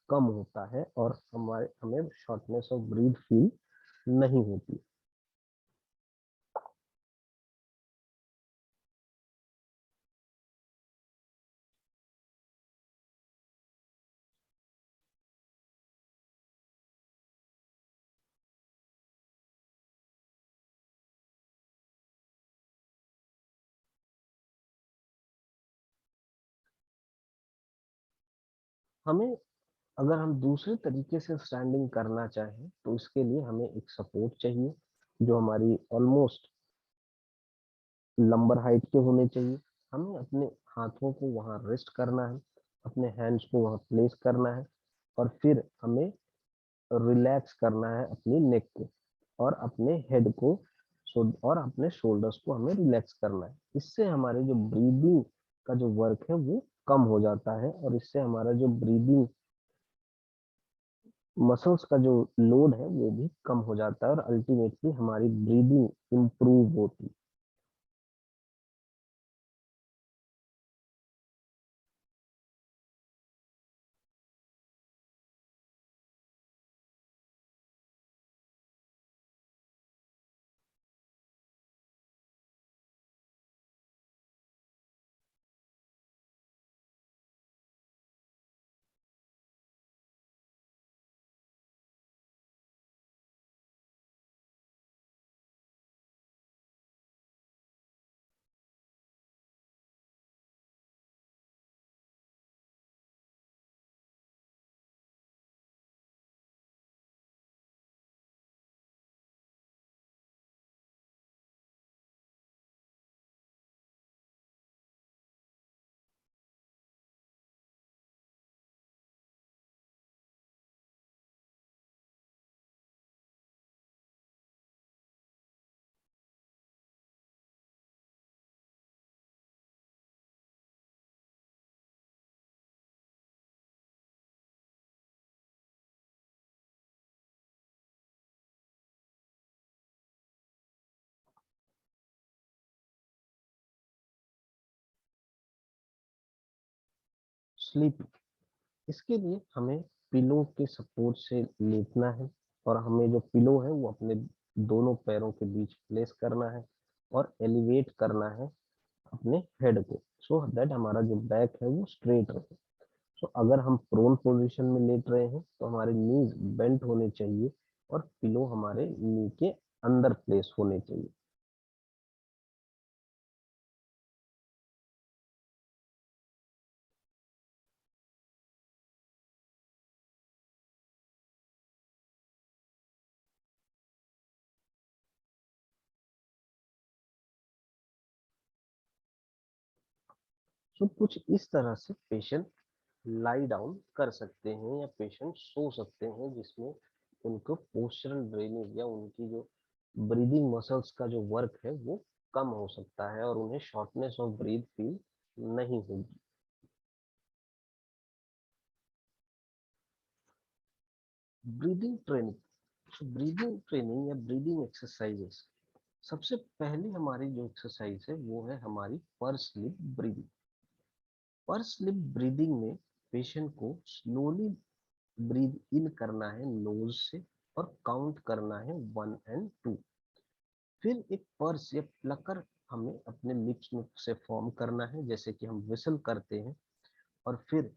कम होता है, और हमें शॉर्टनेस ऑफ ब्रीथ फील नहीं होती। हमें, अगर हम दूसरे तरीके से स्टैंडिंग करना चाहें तो इसके लिए हमें एक सपोर्ट चाहिए जो हमारी ऑलमोस्ट लंबर हाइट के होने चाहिए। हमें अपने हाथों को वहां रेस्ट करना है, अपने हैंड्स को वहां प्लेस करना है, और फिर हमें रिलैक्स करना है अपनी नेक को और अपने हेड को, और अपने शोल्डर्स को हमें रिलैक्स करना है। इससे हमारे जो ब्रीदिंग का जो वर्क है वो कम हो जाता है, और इससे हमारा जो ब्रीदिंग मसल्स का जो लोड है वो भी कम हो जाता है, और अल्टीमेटली हमारी ब्रीदिंग इंप्रूव होती है। स्लीपी। इसके लिए हमें पिलो के सपोर्ट से लेटना है और हमें जो पिलो है वो अपने दोनों पैरों के बीच प्लेस करना है और एलिवेट करना है अपने हेड को, सो दैट हमारा जो बैक है वो स्ट्रेट रहे। सो अगर हम प्रोन पोजीशन में लेट रहे हैं तो हमारे नीज बेंट होने चाहिए और पिलो हमारे नी के अंदर प्लेस होने चाहिए। सो कुछ इस तरह से पेशेंट लाई डाउन कर सकते हैं या पेशेंट सो सकते हैं, जिसमें उनको पोस्चरल ड्रेनेज या उनकी जो ब्रीदिंग मसल्स का जो वर्क है वो कम हो सकता है और उन्हें शॉर्टनेस ऑफ ब्रीथ फील नहीं होगी। ब्रीदिंग ट्रेनिंग, ब्रीदिंग ट्रेनिंग या ब्रीदिंग एक्सरसाइजेस, सबसे पहली हमारी जो एक्सरसाइज है वो है हमारी पर स्लिप ब्रीदिंग। पर स्लिप ब्रीदिंग में पेशेंट को स्लोली ब्रीद इन करना है नोज से और काउंट करना है 1 और 2। फिर एक पर्स या प्लकर हमें अपने लिप्स में से फॉर्म करना है जैसे कि हम विसल करते हैं, और फिर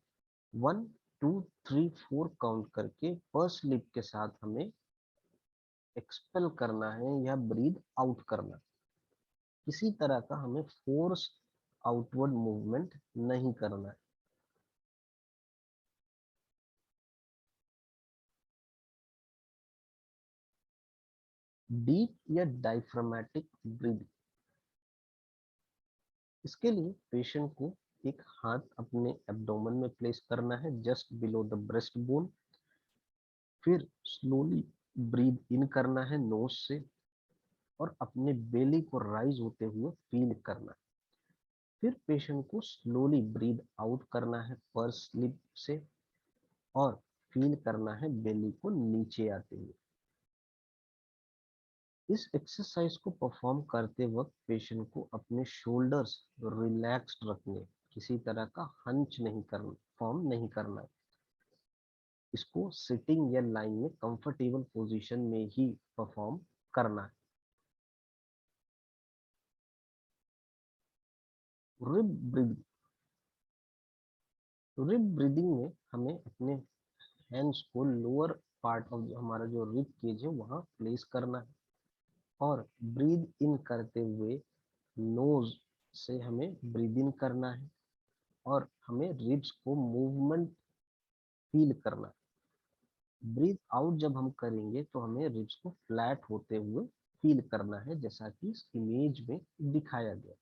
1 2 3 4 काउंट करके पर्स लिप के साथ हमें एक्सपेल करना है या ब्रीद आउट करना। किसी तरह का हमें फोर्स आउटवर्ड मूवमेंट नहीं करना है। डीप या डायफ्रामेटिक ब्रीदिंग, इसके लिए पेशेंट को एक हाथ अपने एब्डोमेन में प्लेस करना है just below the breast bone. फिर स्लोली ब्रीद इन करना है नोज से और अपने बेली को राइज होते हुए फील करना है। फिर पेशेंट को स्लोली ब्रीद आउट करना है पर्स लिप से और फील करना है बेली को नीचे आते हुए। इस एक्सरसाइज को परफॉर्म करते वक्त पेशेंट को अपने शोल्डर्स रिलैक्स्ड रखने, किसी तरह का हंच नहीं करना, फॉर्म नहीं करना है। इसको सिटिंग या लाइन में कंफर्टेबल पोजीशन में ही परफॉर्म करना है। रिब ब्रीदिंग, रिब ब्रीदिंग में हमें अपने हैंड्स को लोअर पार्ट ऑफ हमारा जो रिब केज है वहां प्लेस करना है और ब्रीद इन करते हुए नोज से हमें ब्रीद इन करना है और हमें रिब्स को मूवमेंट फील करना है। ब्रीथ आउट जब हम करेंगे तो हमें रिब्स को फ्लैट होते हुए फील करना है जैसा कि इस इमेज में दिखाया गया।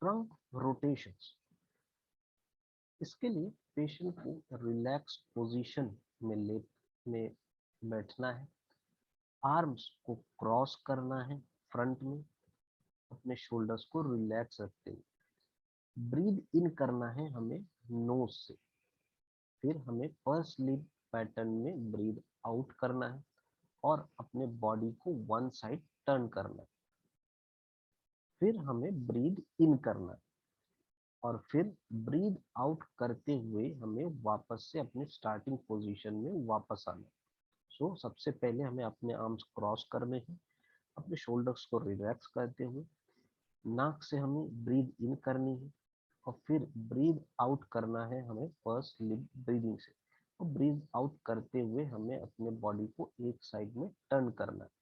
ट्रंक रोटेशंस, इसके लिए पेशेंट को रिलैक्स पोजीशन में लेट में बैठना है, आर्म्स को क्रॉस करना है फ्रंट में अपने शोल्डर्स को रिलैक्स रखते हुए। ब्रीद इन करना है हमें नोज से, फिर हमें पर स्लीप पैटर्न में ब्रीद आउट करना है और अपने बॉडी को वन साइड टर्न करना है। फिर हमें ब्रीद इन करना है और फिर ब्रीद आउट करते हुए हमें वापस से अपने स्टार्टिंग पोजीशन में वापस आना है। सो सबसे पहले हमें अपने आर्म्स क्रॉस करने हैं, अपने शोल्डर्स को रिलैक्स करते हुए नाक से हमें ब्रीद इन करनी है और फिर ब्रीद आउट करना है हमें फर्स्ट लिप ब्रीदिंग से, और ब्रीद आउट करते हुए हमें अपने बॉडी को एक साइड में टर्न करना है।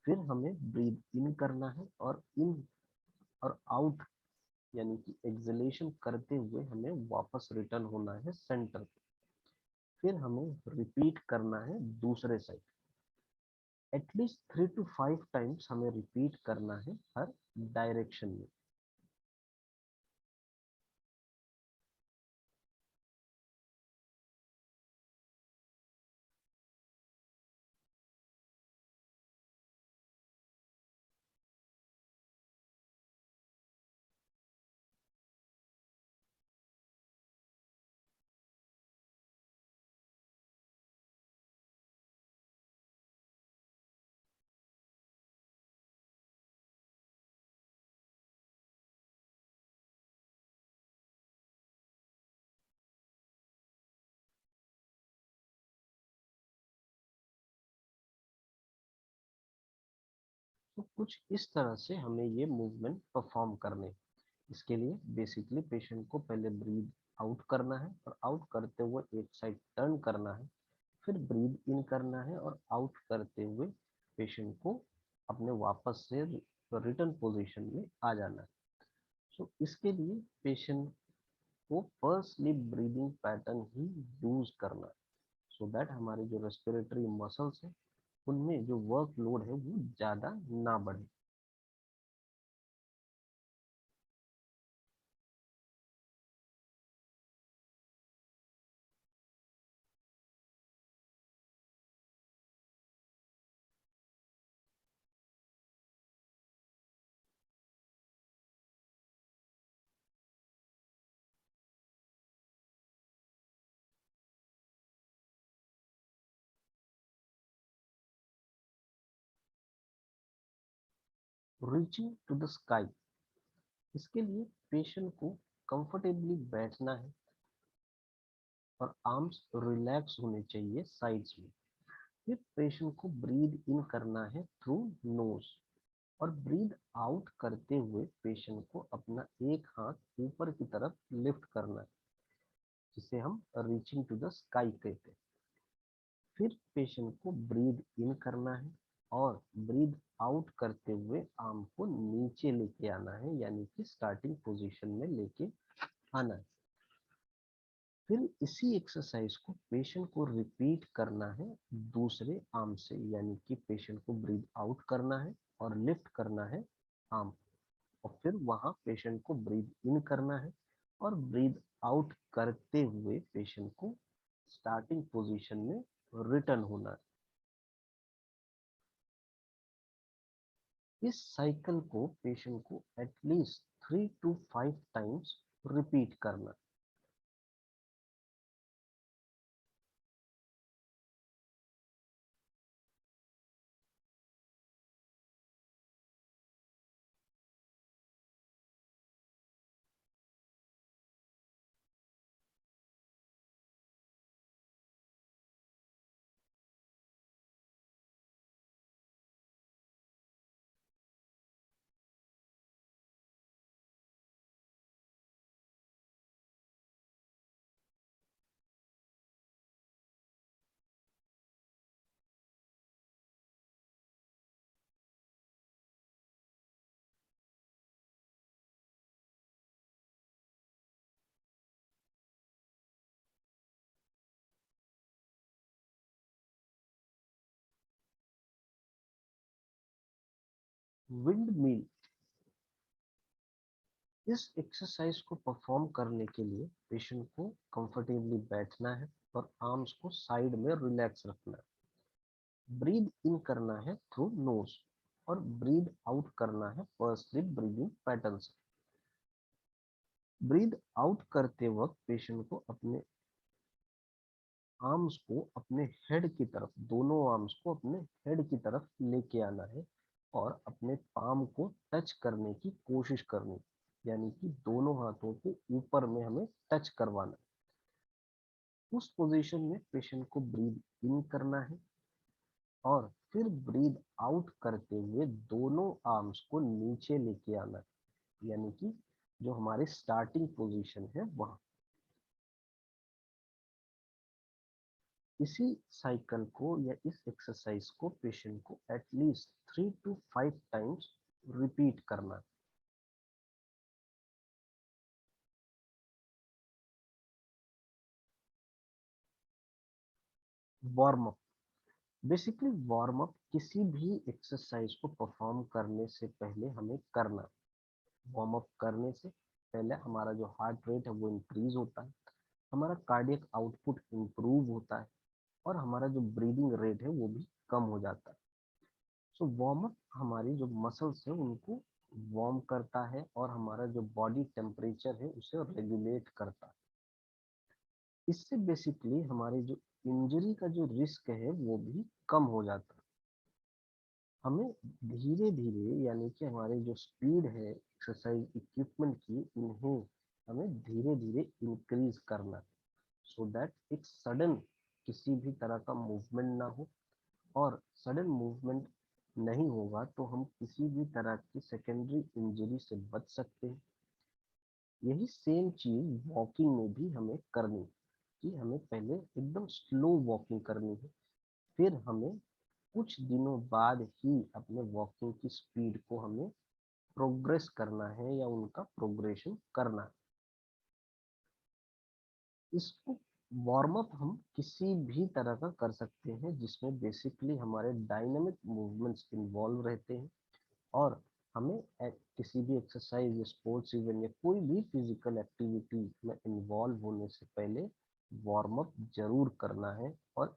फिर हमें ब्रीद इन करना है और इन और आउट यानी कि एक्सलेशन करते हुए हमें वापस रिटर्न होना है सेंटर पे। फिर हमें रिपीट करना है दूसरे साइड। एटलीस्ट 3 to 5 टाइम्स हमें रिपीट करना है हर डायरेक्शन में। तो कुछ इस तरह से हमें ये मूवमेंट परफॉर्म करने। इसके लिए बेसिकली पेशेंट को पहले ब्रीद आउट करना है और आउट करते हुए एक साइड टर्न करना है, फिर ब्रीद इन करना है और आउट करते हुए पेशेंट को अपने वापस से रिटर्न पोजीशन में आ जाना है। सो इसके लिए पेशेंट को फर्स्ट स्लीप ब्रीदिंग पैटर्न ही यूज करना है, सो दैट हमारे जो रेस्पिरेटरी मसल्स है उनमें जो वर्कलोड है वो ज्यादा ना बढ़े। रीचिंग टू द स्काई, इसके लिए पेशेंट को कंफर्टेबली बैठना है और आर्म्स रिलैक्स होने चाहिए साइड्स में। फिर पेशेंट को ब्रीद इन करना है थ्रू नोज और ब्रीद आउट करते हुए पेशेंट को अपना एक हाथ ऊपर की तरफ लिफ्ट करना है, जिसे हम रीचिंग टू द स्काई कहते हैं। फिर पेशेंट को ब्रीद इन करना है और ब्रीद आउट करते हुए आर्म को नीचे लेके आना है, यानी कि स्टार्टिंग पोजीशन में लेके आना है। फिर इसी एक्सरसाइज को पेशेंट को रिपीट करना है दूसरे आर्म से, यानी कि पेशेंट को ब्रीद आउट करना है और लिफ्ट करना है आर्म, और फिर वहां पेशेंट को ब्रीद इन करना है और ब्रीद आउट करते हुए पेशेंट को स्टार्टिंग पोजीशन में रिटर्न होना है। इस साइकिल को पेशेंट को एटलीस्ट 3 to 5 टाइम्स रिपीट करना। विंड मिल, इस एक्सरसाइज को परफॉर्म करने के लिए पेशेंट को कंफर्टेबली बैठना है और आर्म्स को साइड में रिलैक्स रखना है। ब्रीद इन करना है थ्रू नोज और ब्रीद आउट करना है फर्स्ट स्लीप ब्रीदिंग पैटर्न से। ब्रीद आउट करते वक्त पेशेंट को अपने आर्म्स को अपने हेड की तरफ, दोनों आर्म्स को अपने हेड की तरफ लेके आना है और अपने पाम को टच करने की कोशिश करनी, यानी कि दोनों हाथों को ऊपर में हमें टच करवाना है। उस पोजीशन में पेशेंट को ब्रीद इन करना है और फिर ब्रीद आउट करते हुए दोनों आर्म्स को नीचे लेके आना है, यानी कि जो हमारी स्टार्टिंग पोजीशन है वहां। इसी साइकिल को या इस एक्सरसाइज को पेशेंट को एटलीस्ट 3 to 5 टाइम्स रिपीट करना। Warm up, basically warm up किसी भी एक्सरसाइज को परफॉर्म करने से पहले हमें करना। वार्म अप करने से पहले हमारा जो हार्ट रेट है वो इंक्रीज होता है, हमारा कार्डियक आउटपुट इंप्रूव होता है और हमारा जो ब्रीदिंग रेट है वो भी कम हो जाता है। सो वार्म अप हमारी जो मसल्स है उनको वार्म करता है और हमारा जो बॉडी टेम्परेचर है उसे रेगुलेट करता है। इससे बेसिकली हमारी जो इंजरी का जो रिस्क है वो भी कम हो जाता है। हमें धीरे धीरे यानी कि हमारी जो स्पीड है एक्सरसाइज इक्विपमेंट की इन्हें हमें धीरे धीरे इंक्रीज करना, सो दैट एक सडन किसी भी तरह का मूवमेंट ना हो, और सडन मूवमेंट नहीं होगा तो हम किसी भी तरह की सेकेंडरी इंजरी से बच सकते हैं। यही सेम चीज वॉकिंग में भी हमें करनी, कि हमें पहले एकदम स्लो वॉकिंग करनी है, फिर हमें कुछ दिनों बाद ही अपने वॉकिंग की स्पीड को हमें प्रोग्रेस करना है या उनका प्रोग्रेशन करना है। इसको वार्म अप हम किसी भी तरह का कर सकते हैं जिसमें बेसिकली हमारे डायनामिक मूवमेंट्स इन्वॉल्व रहते हैं, और हमें किसी भी एक्सरसाइज या स्पोर्ट्स इवेंट या कोई भी फिजिकल एक्टिविटी में इन्वॉल्व होने से पहले वार्म अप जरूर करना है, और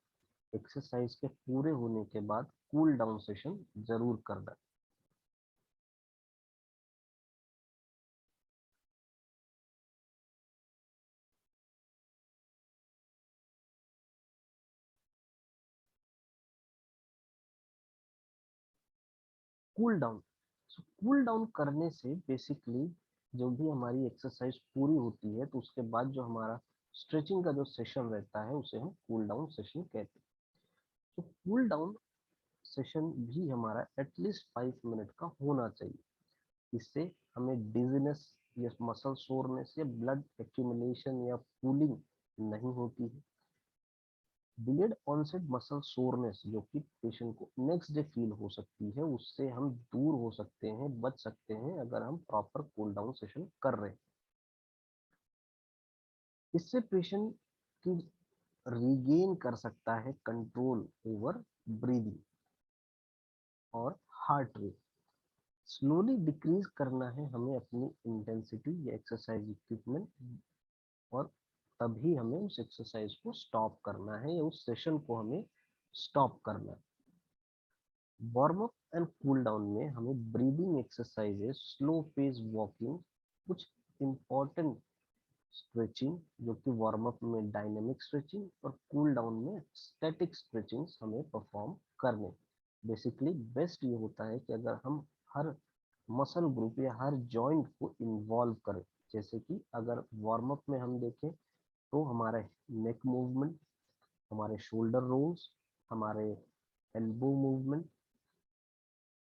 एक्सरसाइज के पूरे होने के बाद कूल डाउन सेशन जरूर करना है। कूल डाउन, कूल डाउन करने से बेसिकली जो भी हमारी एक्सरसाइज पूरी होती है तो उसके बाद जो हमारा स्ट्रेचिंग का जो सेशन रहता है उसे हम कूल डाउन सेशन कहते हैं। तो कूल डाउन सेशन भी हमारा एटलीस्ट 5 मिनट का होना चाहिए। इससे हमें डिजीनेस या मसल सोरनेस या ब्लड एक्यूमुलेशन या पूलिंग नहीं होती है। डिलेड ऑनसेट मसल सोरनेस जो कि पेशेंट को नेक्स्ट डे फील हो सकती है, उससे हम दूर हो सकते हैं, बच सकते हैं अगर हम प्रॉपर कूल डाउन सेशन कर रहे हैं। इससे पेशेंट की रिगेन कर सकता है कंट्रोल ओवर ब्रीदिंग और हार्ट रेट। स्लोली डिक्रीज करना है हमें अपनी इंटेंसिटी या एक्सरसाइज इक्विपमेंट, और तभी हमें उस एक्सरसाइज को स्टॉप करना है या उस सेशन को हमें स्टॉप करना है। Warm up and cool down में हमें breathing exercises, slow pace walking, कुछ इंपॉर्टेंट स्ट्रेचिंग जो कि वार्म अप में डायनेमिक स्ट्रेचिंग और कूल डाउन में स्टैटिक स्ट्रेचिंग हमें परफॉर्म करने। बेसिकली बेस्ट ये होता है कि अगर हम हर मसल ग्रुप या हर जॉइंट को इन्वॉल्व करें, जैसे कि अगर वार्म अप में हम देखें तो हमारे नेक मूवमेंट, हमारे शोल्डर रोल्स, हमारे एल्बो मूवमेंट,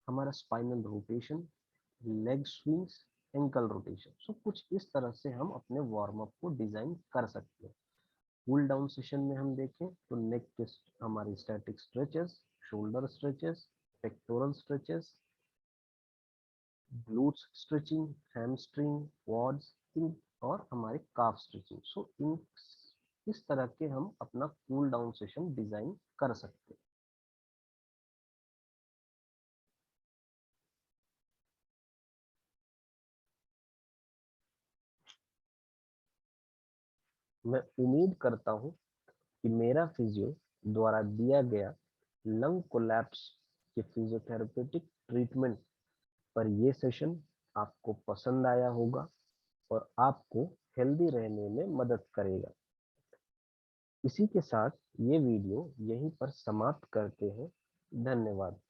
हमारा spinal rotation, leg swings, ankle rotation, so कुछ इस तरह से हम अपने वार्म अप को डिजाइन कर सकते हैं। कूल डाउन सेशन में हम देखें तो नेक के हमारी static stretches, shoulder stretches, pectoral stretches, glutes stretching, hamstring, quads, इन और हमारे काफ स्ट्रेचिंग। सो इन इस तरह के हम अपना कूल डाउन सेशन डिजाइन कर सकते हैं। मैं उम्मीद करता हूँ कि मेरा फिजियो द्वारा दिया गया लंग कोलैप्स के फिजियोथेरेपेटिक ट्रीटमेंट पर ये सेशन आपको पसंद आया होगा और आपको हेल्दी रहने में मदद करेगा। इसी के साथ ये वीडियो यहीं पर समाप्त करते हैं। धन्यवाद।